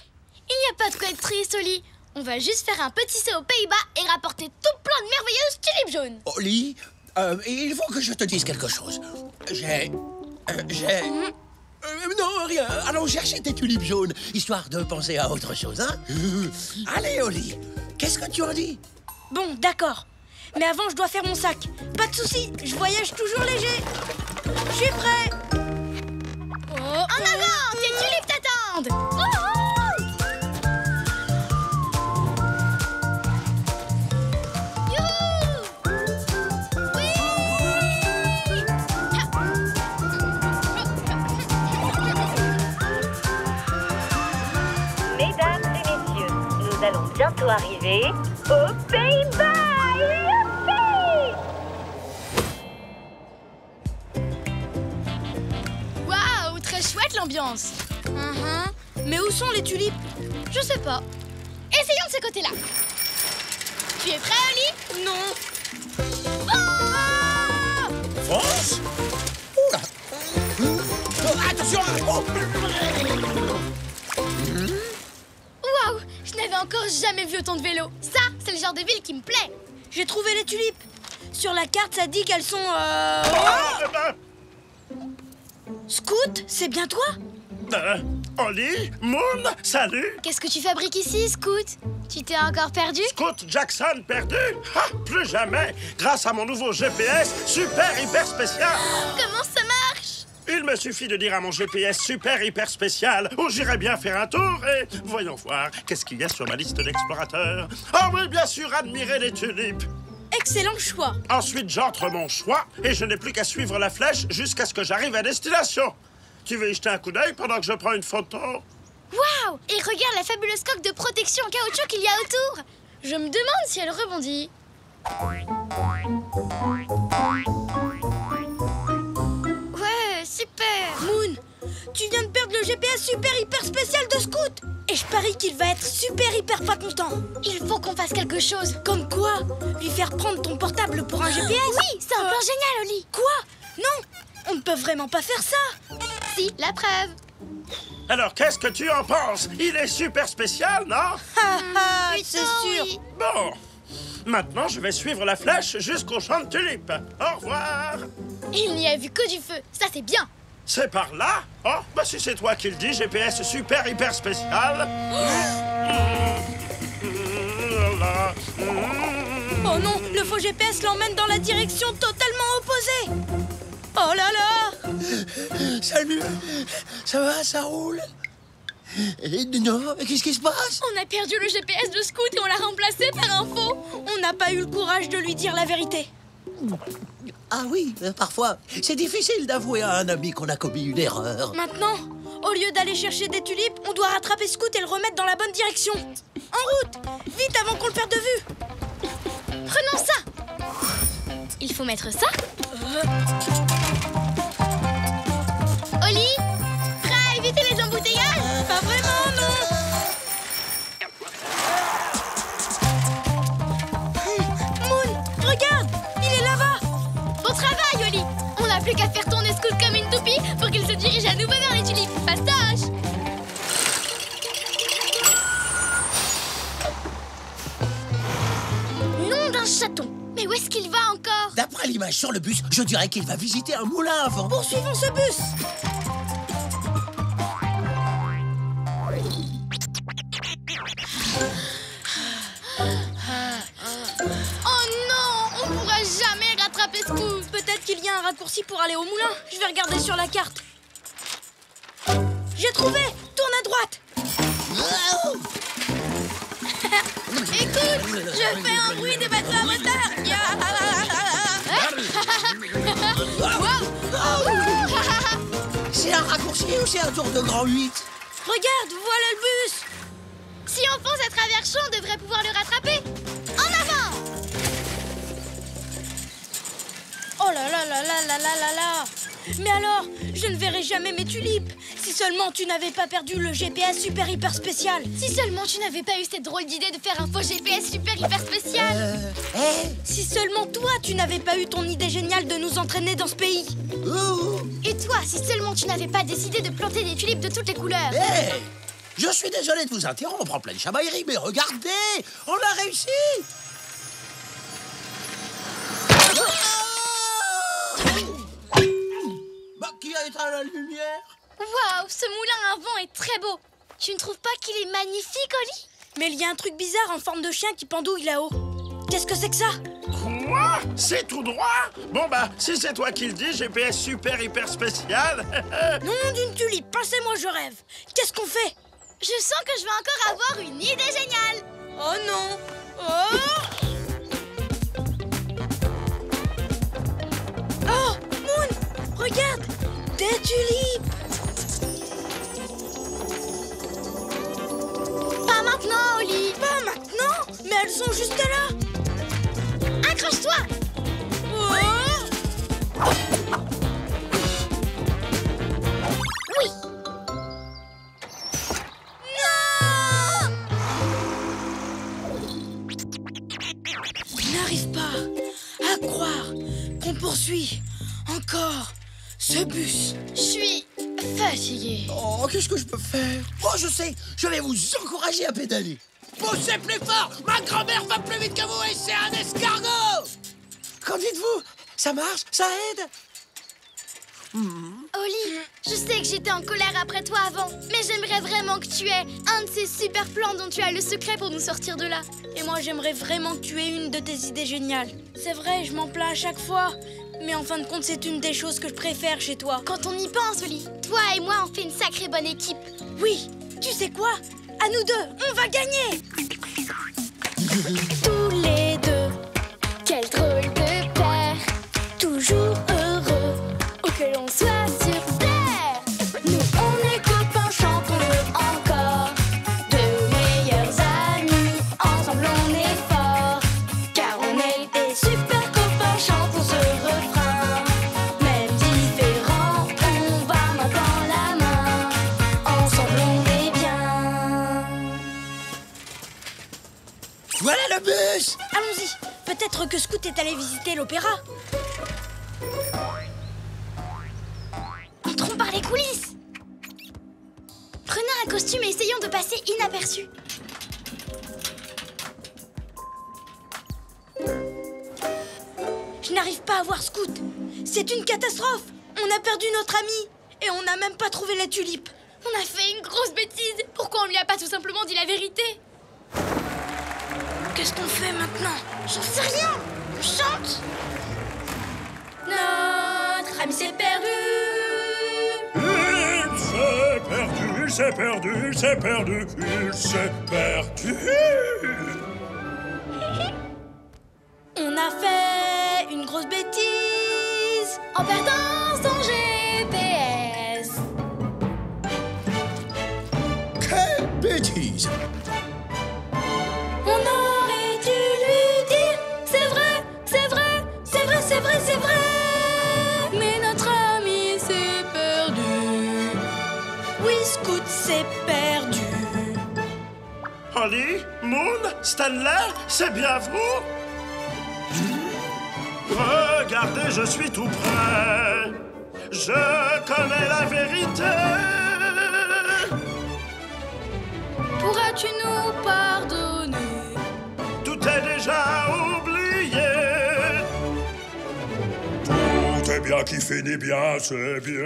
Speaker 3: Il n'y a pas de quoi être triste, Oli. On va juste faire un petit saut aux Pays-Bas et rapporter tout plein de merveilleuses tulipes jaunes.
Speaker 1: Oli, il faut que je te dise quelque chose. Non, rien. Allons chercher tes tulipes jaunes, histoire de penser à autre chose, hein? Allez, Oli, qu'est-ce que tu en dis?
Speaker 8: Bon, d'accord. Mais avant, je dois faire mon sac. Pas de souci, je voyage toujours léger. Je suis prêt.
Speaker 3: En avant, tes tulipes t'attendent.
Speaker 4: Mesdames et messieurs, nous allons bientôt arriver aux Pays-Bas. Youpi!
Speaker 3: l'ambiance.
Speaker 8: Mais où sont les tulipes?
Speaker 3: Je sais pas. Essayons de ce côté-là. Tu es prêt, Oli?
Speaker 8: Non.
Speaker 12: France? Oula! Attention!
Speaker 3: Waouh! Je n'avais encore jamais vu autant de vélos. Ça, c'est le genre de ville qui me plaît.
Speaker 8: J'ai trouvé les tulipes. Sur la carte, ça dit qu'elles sont... Scout, c'est bien toi?
Speaker 6: Oli, Moon, salut.
Speaker 3: Qu'est-ce que tu fabriques ici, Scout? Tu t'es encore perdu?
Speaker 6: Scout Jackson perdu? Ah, plus jamais. Grâce à mon nouveau GPS super hyper spécial.
Speaker 3: Comment ça marche?
Speaker 6: Il me suffit de dire à mon GPS super hyper spécial où j'irai bien faire un tour et voyons voir qu'est-ce qu'il y a sur ma liste d'explorateurs. Ah oui, bien sûr, admirer les tulipes.
Speaker 8: Excellent choix.
Speaker 6: Ensuite, j'entre mon choix et je n'ai plus qu'à suivre la flèche jusqu'à ce que j'arrive à destination. Tu veux y jeter un coup d'œil pendant que je prends une photo?
Speaker 3: Waouh! Et regarde la fabuleuse coque de protection en caoutchouc qu'il y a autour. Je me demande si elle rebondit. Ouais, super!
Speaker 8: Moon, tu viens de perdre le GPS super hyper spécial de Scout. Et je parie qu'il va être super hyper pas content.
Speaker 3: Il faut qu'on fasse quelque chose.
Speaker 8: Comme quoi? Lui faire prendre ton portable pour un GPS?
Speaker 3: Oui, c'est un plan génial, Oli.
Speaker 8: Quoi? Non, on ne peut vraiment pas faire ça.
Speaker 3: Si, la preuve.
Speaker 6: Alors, qu'est-ce que tu en penses? Il est super spécial, non?
Speaker 8: C'est sûr.
Speaker 3: Oui.
Speaker 6: Bon, maintenant je vais suivre la flèche jusqu'au champ de tulipes. Au revoir.
Speaker 3: Il n'y a vu que du feu. Ça, c'est bien.
Speaker 6: C'est par là? Oh, bah si c'est toi qui le dis, GPS super hyper spécial.
Speaker 8: Oh non, le faux GPS l'emmène dans la direction totalement opposée. Oh là là!
Speaker 12: Salut! Ça va, ça roule? Non, qu'est-ce qui se passe?
Speaker 3: On a perdu le GPS de Scout et on l'a remplacé par un faux.
Speaker 8: On n'a pas eu le courage de lui dire la vérité.
Speaker 14: Ah oui, parfois, c'est difficile d'avouer à un ami qu'on a commis une erreur.
Speaker 8: Maintenant, au lieu d'aller chercher des tulipes, on doit rattraper Scout et le remettre dans la bonne direction. En route! Vite avant qu'on le perde de vue!
Speaker 3: Prenons ça. Il faut mettre ça. Oli, prêt à éviter les embouteillages?
Speaker 8: Pas vraiment, non. Moon, regarde, il est là-bas.
Speaker 3: Bon travail, Oli. On n'a plus qu'à faire tourner Scout comme une toupie pour qu'il se dirige à nouveau vers les tulipes. Fastoche. Nom d'un chaton. Mais où est-ce qu'il va encore?
Speaker 14: D'après l'image sur le bus, je dirais qu'il va visiter un moulin avant.
Speaker 8: Poursuivons ce bus.
Speaker 3: Oh non, on pourra jamais rattraper Scout.
Speaker 8: Peut-être qu'il y a un raccourci pour aller au moulin. Je vais regarder sur la carte. J'ai trouvé. Tourne à droite.
Speaker 3: Écoute, je fais un bruit de bateau à moteur.
Speaker 14: C'est un raccourci ou c'est un tour de grand 8?
Speaker 8: Regarde, voilà le bus.
Speaker 3: Si on fonce à travers champ, on devrait pouvoir le rattraper. En avant!
Speaker 8: Oh là là là là là là là là. Mais alors, je ne verrai jamais mes tulipes. Si seulement tu n'avais pas perdu le GPS super hyper spécial.
Speaker 3: Si seulement tu n'avais pas eu cette drôle d'idée de faire un faux GPS super hyper spécial.
Speaker 8: Si seulement toi, tu n'avais pas eu ton idée géniale de nous entraîner dans ce pays.
Speaker 3: Et toi, si seulement tu n'avais pas décidé de planter des tulipes de toutes les couleurs.
Speaker 14: Je suis désolé de vous interrompre en pleine chamaillerie, mais regardez, on a réussi. Bah, qui a éteint la lumière?
Speaker 3: Waouh, ce moulin à vent est très beau. Tu ne trouves pas qu'il est magnifique, Oli?
Speaker 8: Mais il y a un truc bizarre en forme de chien qui pendouille là-haut. Qu'est-ce que c'est que ça?
Speaker 6: Quoi? C'est tout droit? Bon bah, si c'est toi qui le dis, GPS super hyper spécial.
Speaker 8: Non, d'une tulipe, passez-moi, je rêve. Qu'est-ce qu'on fait?
Speaker 3: Je sens que je vais encore avoir une idée géniale.
Speaker 8: Oh non. Oh, oh, Moon, regarde, des tulipes.
Speaker 3: Pas maintenant, Oli.
Speaker 8: Pas maintenant? Mais elles sont juste là.
Speaker 3: Accroche-toi. Oui,
Speaker 8: n'arrive pas à croire qu'on poursuit encore ce bus.
Speaker 3: Je suis fatiguée.
Speaker 12: Oh, qu'est-ce que je peux faire? Oh, je sais, je vais vous encourager à pédaler. Poussez plus fort! Ma grand-mère va plus vite que vous et c'est un escargot! Qu'en dites-vous? Ça marche? Ça aide?
Speaker 3: Oli, je sais que j'étais en colère après toi avant, mais j'aimerais vraiment que tu aies un de ces super plans dont tu as le secret pour nous sortir de là.
Speaker 8: Et moi, j'aimerais vraiment que tu aies une de tes idées géniales. C'est vrai, je m'en plains à chaque fois. Mais en fin de compte, c'est une des choses que je préfère chez toi.
Speaker 3: Quand on y pense, Oli, toi et moi, on fait une sacrée bonne équipe.
Speaker 8: Oui, tu sais quoi? À nous deux, on va gagner!
Speaker 2: Tous les deux, quel drôle de paire, toujours heureux, où que l'on soit sur terre. Nous on est copains, chantons-le encore, deux meilleurs amis, ensemble on est forts, car on est des super copains, chantons ce refrain. Même différents, on va main dans la main, ensemble on est bien.
Speaker 12: Voilà le bus!
Speaker 8: Allons-y, peut-être que Scout est allé visiter l'opéra.
Speaker 3: Entrons par les coulisses. Prenez un costume et essayons de passer inaperçus.
Speaker 8: Je n'arrive pas à voir Scout. C'est une catastrophe. On a perdu notre ami et on n'a même pas trouvé les tulipes.
Speaker 3: On a fait une grosse bêtise. Pourquoi on lui a pas tout simplement dit la vérité?
Speaker 8: Qu'est-ce qu'on fait maintenant?
Speaker 3: J'en sais rien. On chante.
Speaker 2: Notre ami s'est perdu.
Speaker 13: Il s'est perdu, il s'est perdu, il s'est perdu, il s'est perdu.
Speaker 8: On a fait une grosse bêtise
Speaker 2: En perdant son GPS.
Speaker 12: Quelle bêtise!
Speaker 2: On aurait dû lui dire c'est vrai, c'est vrai, c'est vrai, c'est vrai, c'est vrai. Mais notre ami s'est perdu.
Speaker 8: Oui, Scout s'est perdu.
Speaker 6: Holly, Moon, Stanley, c'est bien vous? Regardez, je suis tout prêt. Je connais la vérité.
Speaker 2: Pourras-tu nous pardonner?
Speaker 6: Tout est déjà oublié.
Speaker 13: Tout est bien qui finit bien, c'est bien.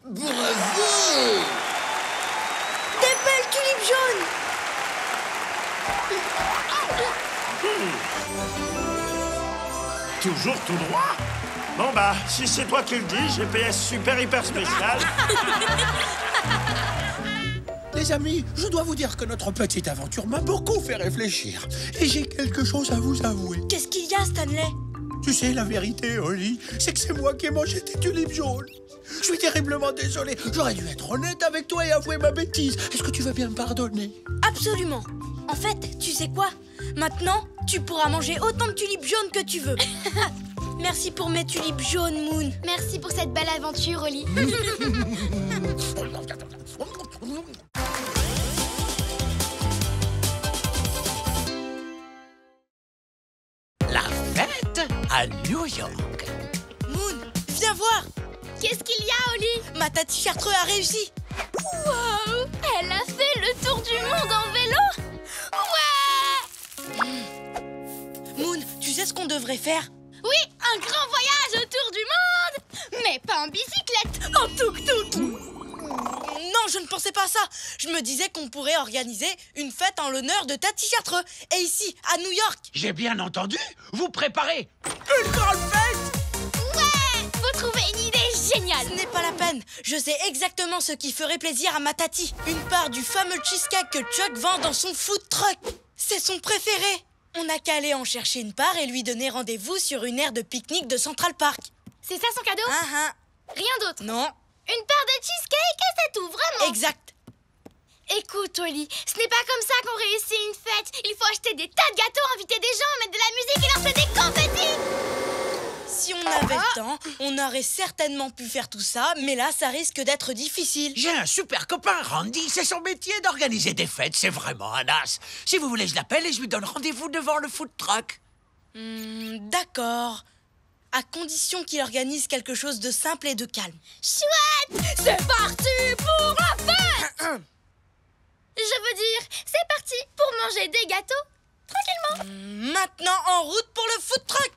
Speaker 12: Bravo!
Speaker 8: Des belles tulipes jaunes!
Speaker 6: Toujours tout droit? Bon bah, si c'est toi qui le dis, GPS super hyper spécial.
Speaker 12: Les amis, je dois vous dire que notre petite aventure m'a beaucoup fait réfléchir. Et j'ai quelque chose à vous avouer.
Speaker 8: Qu'est-ce qu'il y a, Stanley?
Speaker 12: Tu sais, la vérité, Holly, c'est que c'est moi qui ai mangé tes tulipes jaunes. Je suis terriblement désolé. J'aurais dû être honnête avec toi et avouer ma bêtise. Est-ce que tu veux bien me pardonner?
Speaker 8: Absolument. En fait, tu sais quoi? Maintenant, tu pourras manger autant de tulipes jaunes que tu veux. Merci pour mes tulipes jaunes, Moon.
Speaker 3: Merci pour cette belle aventure, Oli.
Speaker 1: La fête à New York.
Speaker 8: Moon, viens voir.
Speaker 3: Qu'est-ce qu'il y a, Oli?
Speaker 8: Ma tati Chartreux a réussi.
Speaker 3: Wow! Elle a fait le tour du monde en vélo? Ouais!
Speaker 8: Moon, tu sais ce qu'on devrait faire?
Speaker 3: Oui, un grand voyage autour du monde! Mais pas en bicyclette, en tuk-tuk!
Speaker 8: Non, je ne pensais pas à ça. Je me disais qu'on pourrait organiser une fête en l'honneur de Tati Chartreux. Et ici, à New York.
Speaker 1: J'ai bien entendu. Vous préparez
Speaker 12: Une grande fête!
Speaker 3: Ouais! Faut trouver une idée géniale!
Speaker 8: Ce n'est pas la peine. Je sais exactement ce qui ferait plaisir à ma Tati. Une part du fameux cheesecake que Chuck vend dans son food truck. C'est son préféré. On n'a qu'à aller en chercher une part et lui donner rendez-vous sur une aire de pique-nique de Central Park.
Speaker 3: C'est ça son cadeau? Rien d'autre?
Speaker 8: Non.
Speaker 3: Une part de cheesecake et c'est tout, vraiment?
Speaker 8: Exact.
Speaker 3: Écoute, Oli, ce n'est pas comme ça qu'on réussit une fête. Il faut acheter des tas de gâteaux, inviter des gens, mettre de la musique et lancer des confettis.
Speaker 8: Si on avait le temps, on aurait certainement pu faire tout ça, mais là, ça risque d'être difficile.
Speaker 1: J'ai un super copain, Randy. C'est son métier d'organiser des fêtes. C'est vraiment un as. Si vous voulez, je l'appelle et je lui donne rendez-vous devant le food truck.
Speaker 8: D'accord. À condition qu'il organise quelque chose de simple et de calme.
Speaker 3: Chouette! C'est parti pour la fête! Je veux dire, c'est parti pour manger des gâteaux tranquillement.
Speaker 8: Maintenant, en route pour le food truck.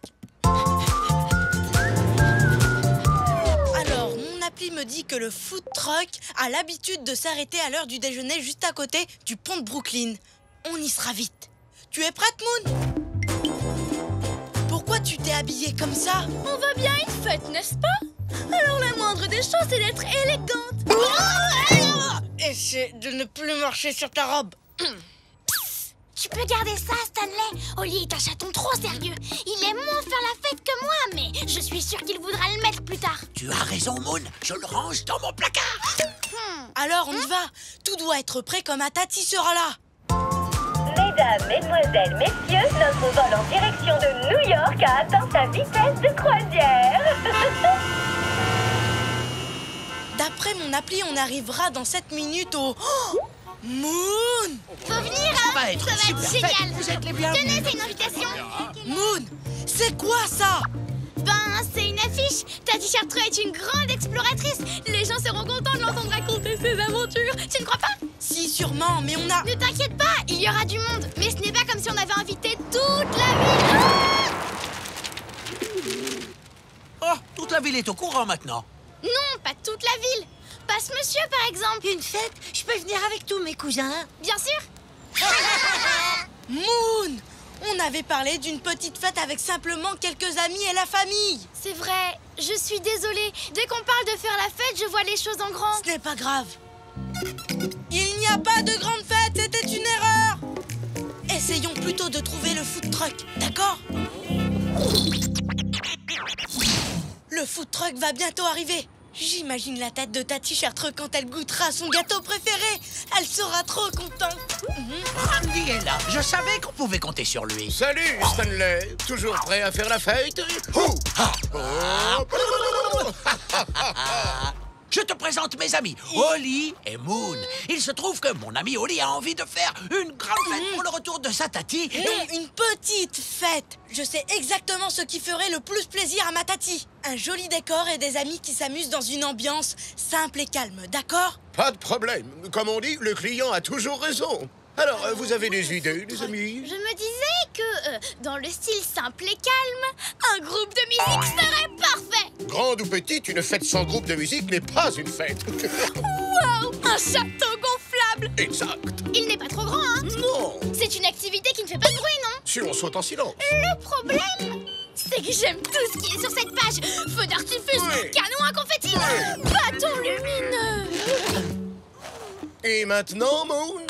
Speaker 8: Alors, mon appli me dit que le food truck a l'habitude de s'arrêter à l'heure du déjeuner juste à côté du pont de Brooklyn. On y sera vite. Tu es prête, Moon? Pourquoi tu t'es habillée comme ça?
Speaker 3: On va bien à une fête, n'est-ce pas? Alors la moindre des choses, c'est d'être élégante.
Speaker 8: Essaie de ne plus marcher sur ta robe.
Speaker 11: Tu peux garder ça, Stanley. Oli est un chaton trop sérieux. Il aime moins faire la fête que moi, mais je suis sûre qu'il voudra le mettre plus tard.
Speaker 1: Tu as raison, Moon. Je le range dans mon placard.
Speaker 8: Alors, on y va. Tout doit être prêt quand ma tati sera là.
Speaker 4: Mesdames, mesdemoiselles, messieurs, notre vol en direction de New York a atteint sa vitesse de croisière.
Speaker 8: D'après mon appli, on arrivera dans 7 minutes au... Oh, Moon!
Speaker 3: Faut venir, hein?
Speaker 1: Ça va être
Speaker 3: génial.
Speaker 1: Vous êtes les bienvenus.
Speaker 3: Tenez, c'est une invitation.
Speaker 8: Moon, c'est quoi ça?
Speaker 3: Ben, c'est une affiche. Tati Chartreux est une grande exploratrice. Les gens seront contents de l'entendre raconter ses aventures. Tu ne crois pas?
Speaker 8: Si, sûrement, mais on a...
Speaker 3: Ne t'inquiète pas, il y aura du monde. Mais ce n'est pas comme si on avait invité toute la ville.
Speaker 1: Oh, toute la ville est au courant maintenant.
Speaker 3: Non, pas toute la ville. Pas ce monsieur, par exemple.
Speaker 12: Une fête? Je peux venir avec tous mes cousins?
Speaker 3: Bien sûr.
Speaker 8: Moon! On avait parlé d'une petite fête avec simplement quelques amis et la famille.
Speaker 3: C'est vrai, je suis désolée. Dès qu'on parle de faire la fête, je vois les choses en grand.
Speaker 8: Ce n'est pas grave. Il n'y a pas de grande fête, c'était une erreur. Essayons plutôt de trouver le food truck, d'accord? Le food truck va bientôt arriver. J'imagine la tête de Tati Chartreux quand elle goûtera son gâteau préféré. Elle sera trop contente.
Speaker 1: Randy est là. Je savais qu'on pouvait compter sur lui.
Speaker 9: Salut, Stanley. Toujours prêt à faire la fête?
Speaker 1: Je te présente mes amis, Oli et Moon. Il se trouve que mon ami Oli a envie de faire une grande fête pour le retour de sa tati.
Speaker 8: Non, une petite fête. Je sais exactement ce qui ferait le plus plaisir à ma tati. Un joli décor et des amis qui s'amusent dans une ambiance simple et calme, d'accord?
Speaker 9: Pas de problème. Comme on dit, le client a toujours raison. Alors, vous avez des idées, les amis?
Speaker 3: Je me disais que, dans le style simple et calme, un groupe de musique serait parfait.
Speaker 9: Grande ou petite, une fête sans groupe de musique n'est pas une fête.
Speaker 3: Waouh! Un château gonflable!
Speaker 9: Exact.
Speaker 3: Il n'est pas trop grand, hein?
Speaker 9: Non.
Speaker 3: C'est une activité qui ne fait pas de bruit, non?
Speaker 9: Si on saute en silence.
Speaker 3: Le problème, c'est que j'aime tout ce qui est sur cette page. Feu d'artifice, canon à confetti, bâton lumineux.
Speaker 9: Et maintenant, Moon,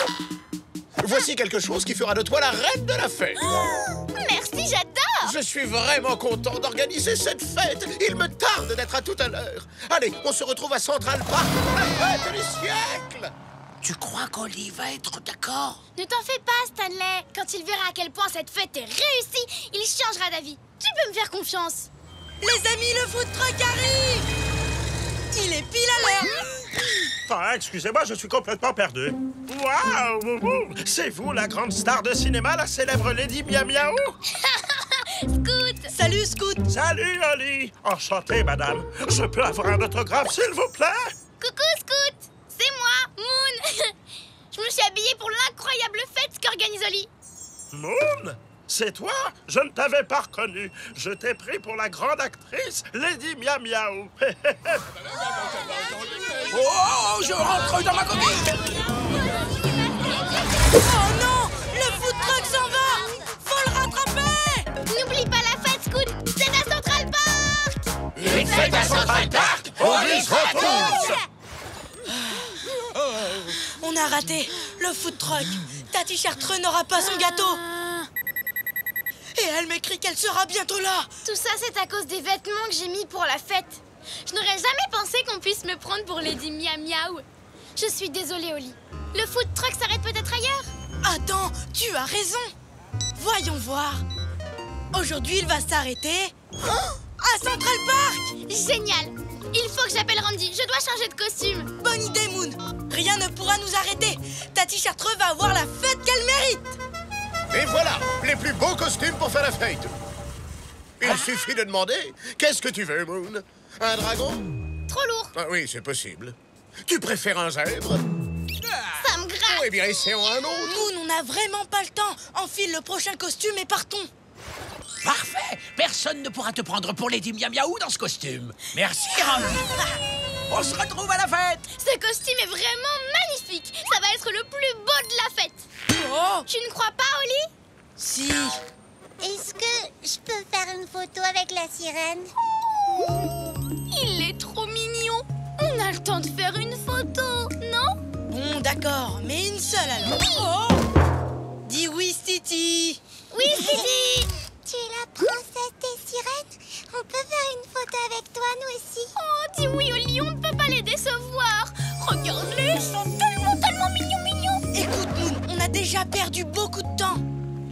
Speaker 9: voici quelque chose qui fera de toi la reine de la fête.
Speaker 3: Merci, j'adore.
Speaker 9: Je suis vraiment content d'organiser cette fête. Il me tarde d'être à tout à l'heure. Allez, on se retrouve à Central Park pour la fête du siècle.
Speaker 1: Tu crois qu'Oli va être d'accord?
Speaker 3: Ne t'en fais pas, Stanley. Quand il verra à quel point cette fête est réussie, il changera d'avis. Tu peux me faire confiance.
Speaker 8: Les amis, le food truck arrive. Il est pile à l'heure.
Speaker 6: Ah, excusez-moi, je suis complètement perdu. Waouh! C'est vous, la grande star de cinéma, la célèbre Lady Miam Miaou?
Speaker 3: Scoot!
Speaker 8: Salut, Scoot!
Speaker 6: Salut, Oli! Enchanté, madame. Je peux avoir un autographe, s'il vous plaît?
Speaker 3: Coucou, Scoot! C'est moi, Moon! Je me suis habillée pour l'incroyable fête qu'organise Oli.
Speaker 6: Moon? C'est toi? Je ne t'avais pas reconnu. Je t'ai pris pour la grande actrice Lady Miam Miaou.
Speaker 1: Oh, je rentre dans ma coquille!
Speaker 8: Oh non! Le food truck s'en va! Faut le rattraper!
Speaker 3: N'oublie pas la fête, Scoot! C'est à Central Park!
Speaker 9: Une fête à Central Park, on y se retrouve!
Speaker 8: On a raté le food truck. Tati Chartreux n'aura pas son gâteau. Et elle m'écrit qu'elle sera bientôt là.
Speaker 3: Tout ça, c'est à cause des vêtements que j'ai mis pour la fête. Je n'aurais jamais pensé qu'on puisse me prendre pour Lady Miam Miaou. Je suis désolée, Oli. Le food truck s'arrête peut-être ailleurs?
Speaker 8: Attends, tu as raison. Voyons voir. Aujourd'hui, il va s'arrêter À Central Park!
Speaker 3: Génial! Il faut que j'appelle Randy, je dois changer de costume.
Speaker 8: Bonne idée, Moon. Rien ne pourra nous arrêter. Tati Chartreux va avoir la fête qu'elle mérite.
Speaker 9: Et voilà, les plus beaux costumes pour faire la fête. Il suffit de demander. Qu'est-ce que tu veux, Moon? Un dragon?
Speaker 3: Trop lourd.
Speaker 9: Ah oui, c'est possible. Tu préfères un zèbre?
Speaker 3: Ça me gratte.
Speaker 9: Eh bien, essayons un autre.
Speaker 8: Moon, on n'a vraiment pas le temps. Enfile le prochain costume et partons.
Speaker 1: Parfait. Personne ne pourra te prendre pour Lady Miam Miaou dans ce costume. Merci, Randy. On se retrouve à la fête.
Speaker 3: Ce costume est vraiment magnifique. Ça va être le plus beau de la fête.
Speaker 8: Oh!
Speaker 3: Tu ne crois pas, Oli?
Speaker 8: Si.
Speaker 11: Est-ce que je peux faire une photo avec la sirène?
Speaker 3: Il est trop mignon. On a le temps de faire une photo, non?
Speaker 8: Bon, d'accord, mais une seule alors. Oh! Dis oui, Stiti.
Speaker 3: Oui, Stiti.
Speaker 11: Tu es la princesse des sirènes? On peut faire une photo avec toi, nous aussi?
Speaker 3: Oh, dis oui, Oli, on ne peut pas les décevoir. Regarde-les, ils sont tellement mignons.
Speaker 8: Écoute, Moon, on a déjà perdu beaucoup de temps.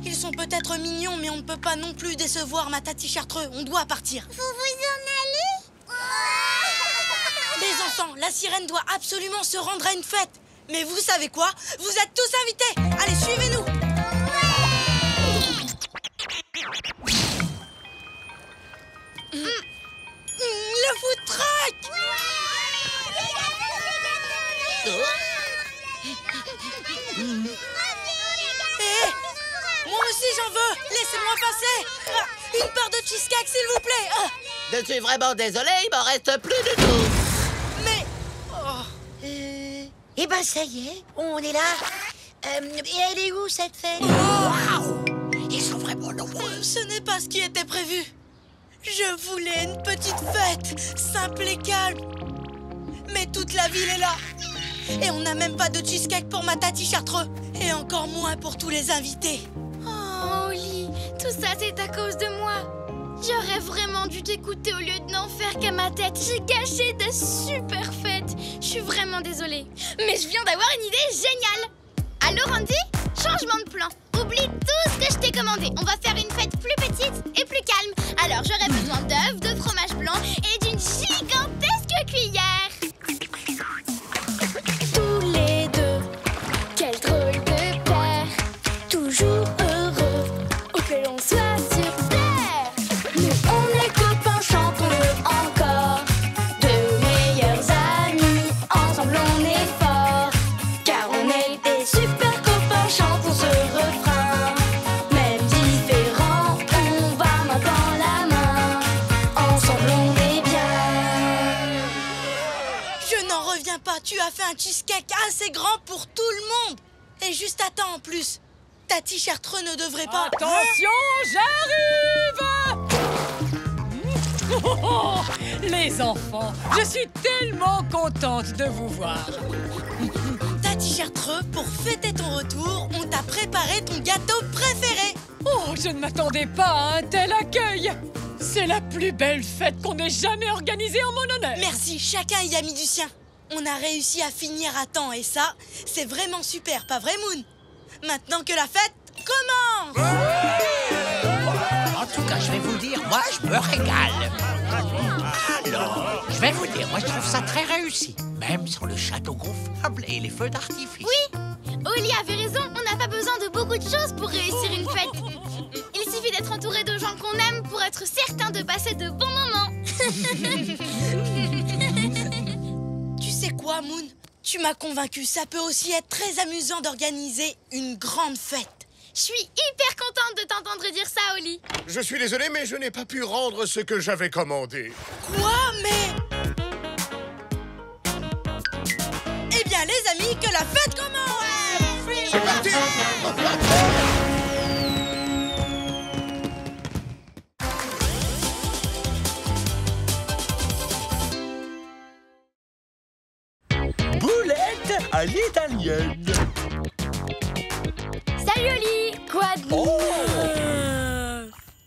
Speaker 8: Ils sont peut-être mignons, mais on ne peut pas non plus décevoir ma Tati Chartreux. On doit partir.
Speaker 11: Vous vous en allez?
Speaker 8: Les enfants, la sirène doit absolument se rendre à une fête. Mais vous savez quoi? Vous êtes tous invités. Allez, suivez-nous. Le food truck. Moi aussi j'en veux. Laissez-moi passer. Une part de cheesecake, s'il vous plaît.
Speaker 5: Je suis vraiment désolé, il m'en reste plus du tout.
Speaker 8: Mais...
Speaker 12: Eh ben, ça y est, on est là. Et elle est où, cette fête?
Speaker 1: Waouh! Ils sont vraiment nombreux.
Speaker 8: Ce n'est pas ce qui était prévu. Je voulais une petite fête, simple et calme. Mais toute la ville est là. Et on n'a même pas de cheesecake pour ma Tati Chartreux. Et encore moins pour tous les invités.
Speaker 3: Oh, Oli, tout ça c'est à cause de moi. J'aurais vraiment dû t'écouter au lieu de n'en faire qu'à ma tête. J'ai gâché de super fêtes. Je suis vraiment désolée. Mais je viens d'avoir une idée géniale. Allô, Randy? Changement de plan. Oublie tout ce que je t'ai commandé. On va faire une fête plus petite et plus calme. Alors, j'aurai besoin d'œufs, de fromage blanc et d'une gigantesque cuillère. Tous les deux, quel drôle de paire. Toujours heureux, où que l'on soit sur terre. Nous, on est copains, chantons-le encore. Deux meilleurs amis, ensemble on est forts. Car on est des super copains, chantons ce refrain. Même différents, on va main dans la main. Ensemble on est bien.
Speaker 8: Je n'en reviens pas. Tu as fait un cheesecake assez grand pour tout le monde. Et juste à temps en plus. Tati Chartreux ne devrait pas...
Speaker 10: Attention, j'arrive! Les enfants, je suis tellement contente de vous voir.
Speaker 8: Tati Chartreux, pour fêter ton retour, on t'a préparé ton gâteau préféré.
Speaker 10: Oh, je ne m'attendais pas à un tel accueil. C'est la plus belle fête qu'on ait jamais organisée en mon honneur.
Speaker 8: Merci, chacun y a mis du sien. On a réussi à finir à temps et ça, c'est vraiment super, pas vrai, Moon? Maintenant que la fête commence!
Speaker 1: En tout cas, je vais vous dire, moi, je me régale. Alors, je vais vous dire, moi, je trouve ça très réussi. Même sur le château gonflable et les feux d'artifice.
Speaker 3: Oui, Oli avait raison. On n'a pas besoin de beaucoup de choses pour réussir une fête. Il suffit d'être entouré de gens qu'on aime pour être certain de passer de bons moments.
Speaker 8: Tu sais quoi, Moon? Tu m'as convaincu, ça peut aussi être très amusant d'organiser une grande fête.
Speaker 3: Je suis hyper contente de t'entendre dire ça, Oli.
Speaker 9: Je suis désolé, mais je n'ai pas pu rendre ce que j'avais commandé.
Speaker 8: Quoi? Mais... Eh bien, les amis, que la fête commence!
Speaker 9: C'est parti!
Speaker 1: Boulette à l'italienne.
Speaker 3: Salut, Oli. Quoi de
Speaker 1: Oh!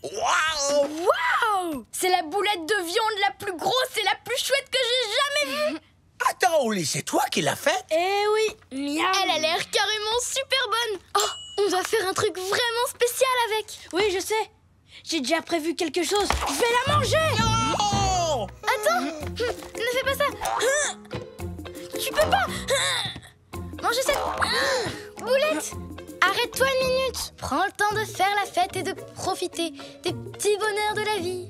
Speaker 1: Waouh!
Speaker 3: Waouh! C'est la boulette de viande la plus grosse et la plus chouette que j'ai jamais vue.
Speaker 1: Attends, Oli, c'est toi qui l'as faite?
Speaker 3: Eh oui, miam. Elle a l'air carrément super bonne. Oh, on doit faire un truc vraiment spécial avec.
Speaker 8: Oui, je sais. J'ai déjà prévu quelque chose. Je vais la manger.
Speaker 12: Non!
Speaker 3: Attends, ne fais pas ça. Tu peux pas manger cette boulette. Arrête-toi une minute. Prends le temps de faire la fête et de profiter des petits bonheurs de la vie.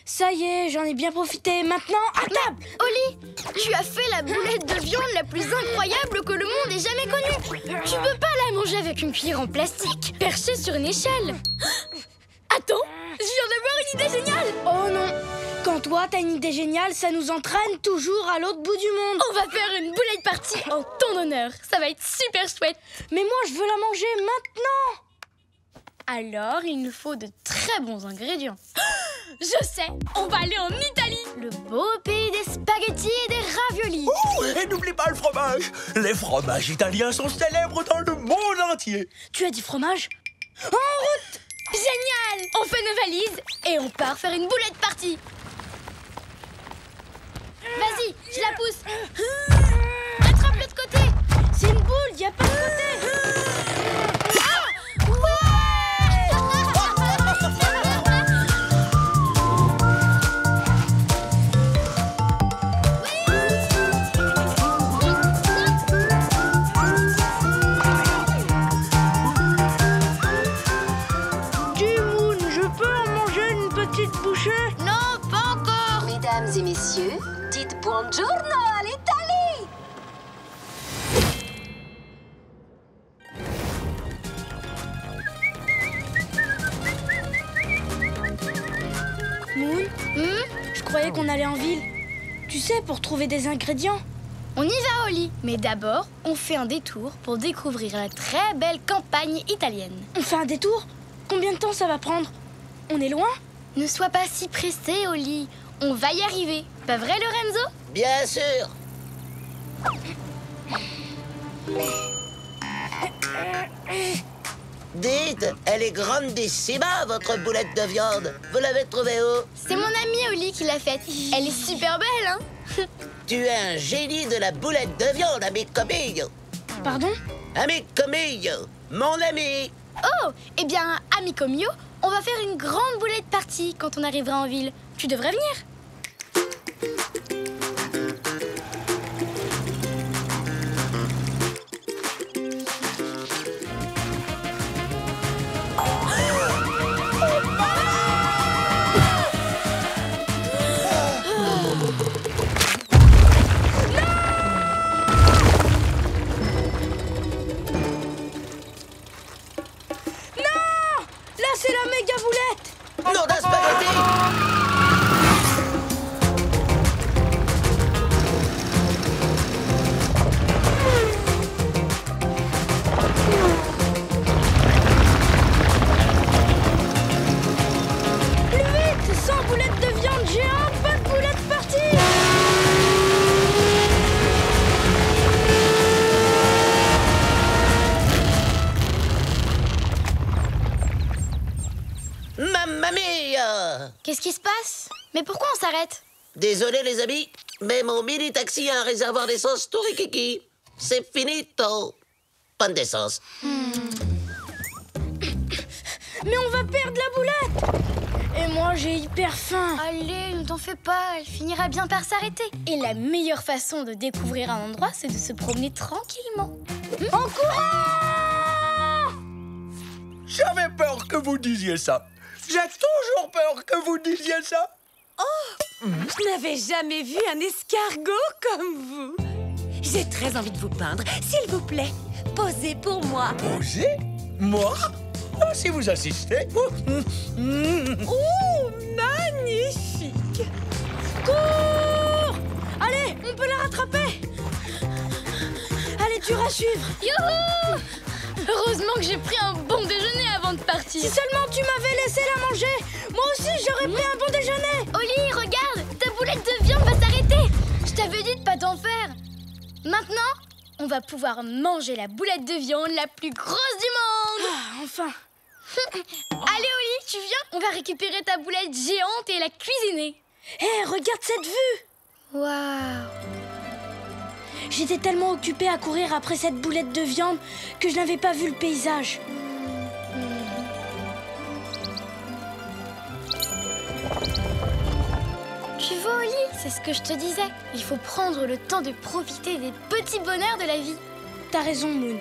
Speaker 8: Ça y est, j'en ai bien profité. Maintenant, à table.
Speaker 3: Oli, tu as fait la boulette de viande la plus incroyable que le monde ait jamais connue. Tu peux pas la manger avec une cuillère en plastique, perchée sur une échelle. Attends, je viens d'avoir une idée géniale.
Speaker 8: Oh non. Quand toi, t'as une idée géniale, ça nous entraîne toujours à l'autre bout du monde.
Speaker 3: On va faire une boulette party en ton honneur. Ça va être super chouette.
Speaker 8: Mais moi, je veux la manger maintenant.
Speaker 3: Alors, il nous faut de très bons ingrédients.
Speaker 10: Je sais, on va aller en Italie.
Speaker 3: Le beau pays des spaghettis et des raviolis.
Speaker 12: Oh, et n'oublie pas le fromage. Les fromages italiens sont célèbres dans le monde entier.
Speaker 8: Tu as dit fromage? En route!
Speaker 3: Génial! On fait nos valises et on part faire une boulette party. Vas-y, je la pousse. Attrape l'autre côté.
Speaker 8: C'est une boule, y a pas de côté.
Speaker 3: Non, pas encore.
Speaker 15: Mesdames et messieurs, dites buongiorno à l'Italie.
Speaker 8: Moon, je croyais qu'on allait en ville. Tu sais, pour trouver des ingrédients.
Speaker 3: On y va, Oli. Mais d'abord, on fait un détour pour découvrir la très belle campagne italienne.
Speaker 8: On fait un détour? Combien de temps ça va prendre? On est loin?
Speaker 3: Ne sois pas si pressé, Oli. On va y arriver. Pas vrai, Lorenzo?
Speaker 5: Bien sûr. Dites, elle est grandissima, votre boulette de viande. Vous l'avez trouvée où?
Speaker 3: C'est mon amie Oli qui l'a faite. Elle est super belle, hein?
Speaker 5: Tu es un génie de la boulette de viande, amico mio.
Speaker 8: Pardon?
Speaker 5: Amico mio, mon ami.
Speaker 3: Oh, eh bien, amico mio, on va faire une grande boulette party quand on arrivera en ville. Tu devrais venir.
Speaker 8: C'est la méga boulette!
Speaker 5: Non d'un spaghetti!
Speaker 8: Plus vite! Sans boulette de viande géante, pas de boulette partie!
Speaker 5: Mamma mia!
Speaker 3: Qu'est-ce qui se passe? Mais pourquoi on s'arrête?
Speaker 5: Désolé les amis, mais mon mini-taxi a un réservoir d'essence tout rikiki. C'est finito. Panne d'essence.
Speaker 8: Mais on va perdre la boulette! Et moi, j'ai hyper faim.
Speaker 3: Allez, ne t'en fais pas, elle finira bien par s'arrêter. Et la meilleure façon de découvrir un endroit, c'est de se promener tranquillement.
Speaker 8: En courant!
Speaker 12: J'avais peur que vous disiez ça. J'ai toujours peur que vous disiez ça.
Speaker 10: Oh, je n'avais jamais vu un escargot comme vous. J'ai très envie de vous peindre. S'il vous plaît, posez pour moi.
Speaker 12: Posez? Moi? Oh, si vous assistez.
Speaker 10: Oh, magnifique.
Speaker 8: Cours! Allez, on peut la rattraper. Allez, dur à suivre.
Speaker 3: Youhou! Heureusement que j'ai pris un bon déjeuner avant de partir.
Speaker 8: Si seulement tu m'avais laissé la manger, moi aussi j'aurais pris un bon déjeuner.
Speaker 3: Oli, regarde, ta boulette de viande va s'arrêter. Je t'avais dit de pas t'en faire. Maintenant, on va pouvoir manger la boulette de viande la plus grosse du monde.
Speaker 8: Ah, enfin.
Speaker 3: Allez, Oli, tu viens? On va récupérer ta boulette géante et la cuisiner.
Speaker 8: Hé, regarde cette vue.
Speaker 3: Waouh.
Speaker 8: J'étais tellement occupée à courir après cette boulette de viande que je n'avais pas vu le paysage.
Speaker 3: Tu vois, Oli, c'est ce que je te disais. Il faut prendre le temps de profiter des petits bonheurs de la vie.
Speaker 8: T'as raison, Moon.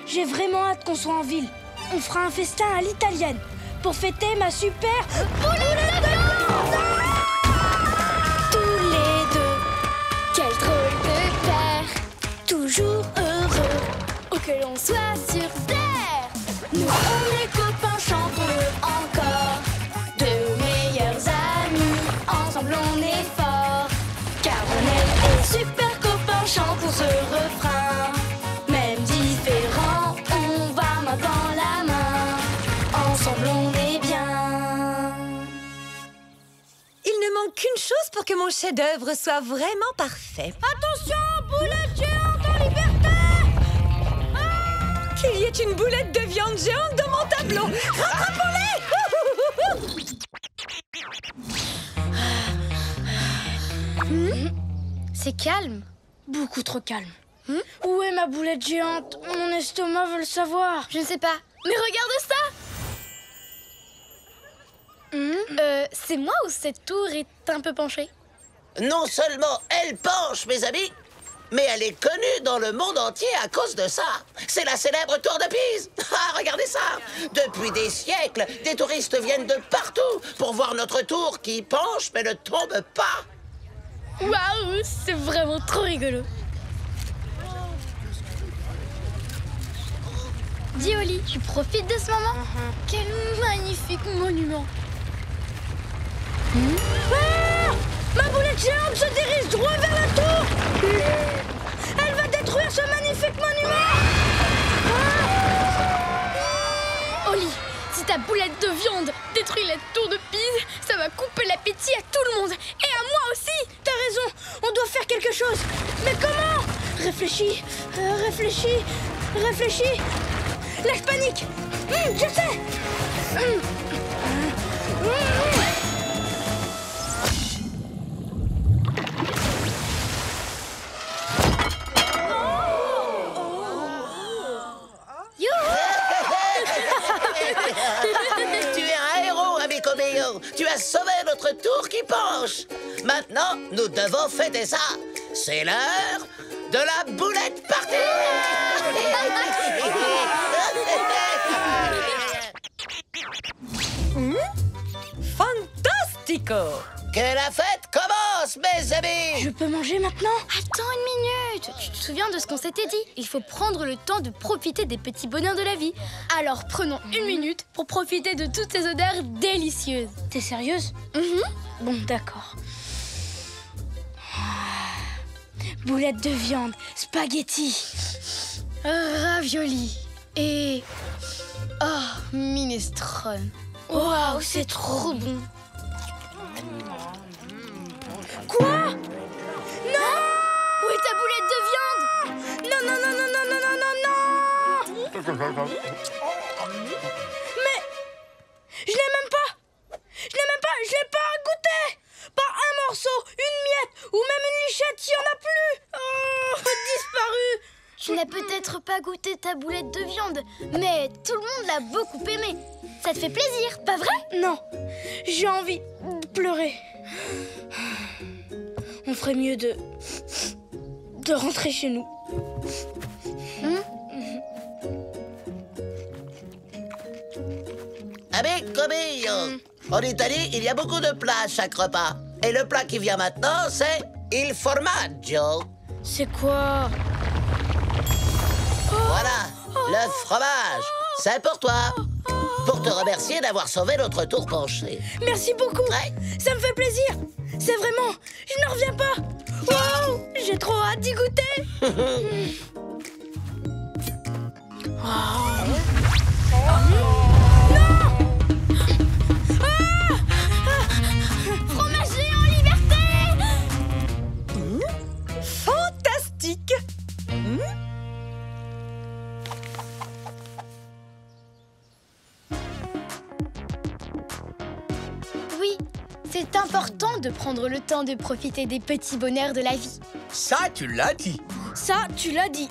Speaker 8: J'ai vraiment hâte qu'on soit en ville. On fera un festin à l'italienne pour fêter ma super boulette de viande.
Speaker 2: Tous les deux, quel drôle de père, toujours heureux, où que l'on soit sur terre. Nous, on est copains, chantons-le encore, de meilleurs amis, ensemble on est forts, car on est des super copains, chantons ce refrain. Même différents, on va main dans la main, ensemble on est bien.
Speaker 10: Il ne manque qu'une chose pour que mon chef-d'œuvre soit vraiment parfait.
Speaker 8: Attention, boulette géante en liberté!
Speaker 10: Qu'il y ait une boulette de viande géante dans mon tableau. Rattrapons-les!
Speaker 3: C'est calme.
Speaker 8: Beaucoup trop calme. Où est ma boulette géante? Mon estomac veut le savoir.
Speaker 3: Je ne sais pas. Mais regarde ça! C'est moi ou cette tour est un peu penchée?
Speaker 5: Non seulement elle penche, mes amis, mais elle est connue dans le monde entier à cause de ça. C'est la célèbre tour de Pise. Ah, regardez ça. Depuis des siècles, des touristes viennent de partout pour voir notre tour qui penche mais ne tombe pas.
Speaker 3: Waouh, c'est vraiment trop rigolo. Dis Oli, tu profites de ce moment? Quel magnifique monument.
Speaker 8: Ah! Ma boulette géante se dirige droit vers la tour. Elle va détruire ce magnifique monument.
Speaker 3: Oli, si ta boulette de viande détruit la tour de Pise, ça va couper l'appétit à tout le monde. Et à moi aussi.
Speaker 8: T'as raison, on doit faire quelque chose. Mais comment? Réfléchis, réfléchis, réfléchis. Là, je panique. Je sais.
Speaker 5: Tu es un héros, amico mio. Tu as sauvé notre tour qui penche. Maintenant, nous devons fêter ça. C'est l'heure de la boulette partie.
Speaker 10: Fantastico!
Speaker 5: Que la fête commence, mes amis!
Speaker 8: Je peux manger maintenant?
Speaker 3: Attends une minute. Tu te souviens de ce qu'on s'était dit? Il faut prendre le temps de profiter des petits bonheurs de la vie. Alors prenons une minute pour profiter de toutes ces odeurs délicieuses.
Speaker 8: T'es sérieuse? Bon, d'accord. Boulette de viande, spaghetti,
Speaker 3: Ravioli et... Oh, minestrone. Waouh, c'est trop bon.
Speaker 8: Quoi? Non!
Speaker 3: Où est ta boulette de viande?
Speaker 8: Non, non, non, non, non, non, non, non, non! Mais... Je l'ai même pas! Je l'ai pas goûté! Pas un morceau, une miette ou même une lichette, il y en a plus! Oh, disparu!
Speaker 3: Tu n'as peut-être pas goûté ta boulette de viande, mais tout le monde l'a beaucoup aimée. Ça te fait plaisir, pas vrai?
Speaker 8: Non, j'ai envie de pleurer. On ferait mieux de rentrer chez nous.
Speaker 5: Amico mio, en Italie, il y a beaucoup de plats à chaque repas. Et le plat qui vient maintenant, c'est il formaggio.
Speaker 8: C'est quoi?
Speaker 5: Voilà, le fromage. C'est pour toi. Pour te remercier d'avoir sauvé notre tour penché.
Speaker 8: Merci beaucoup.
Speaker 5: Ouais.
Speaker 8: Ça me fait plaisir. C'est vraiment... Je n'en reviens pas. Wow, j'ai trop hâte d'y goûter.
Speaker 3: Fromager en liberté!
Speaker 10: Fantastique!
Speaker 3: Oui, c'est important de prendre le temps de profiter des petits bonheurs de la vie.
Speaker 1: Ça, tu l'as dit.
Speaker 8: Ça, tu l'as dit.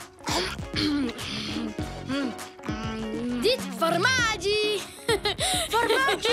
Speaker 3: Dites formaggi. Formaggi.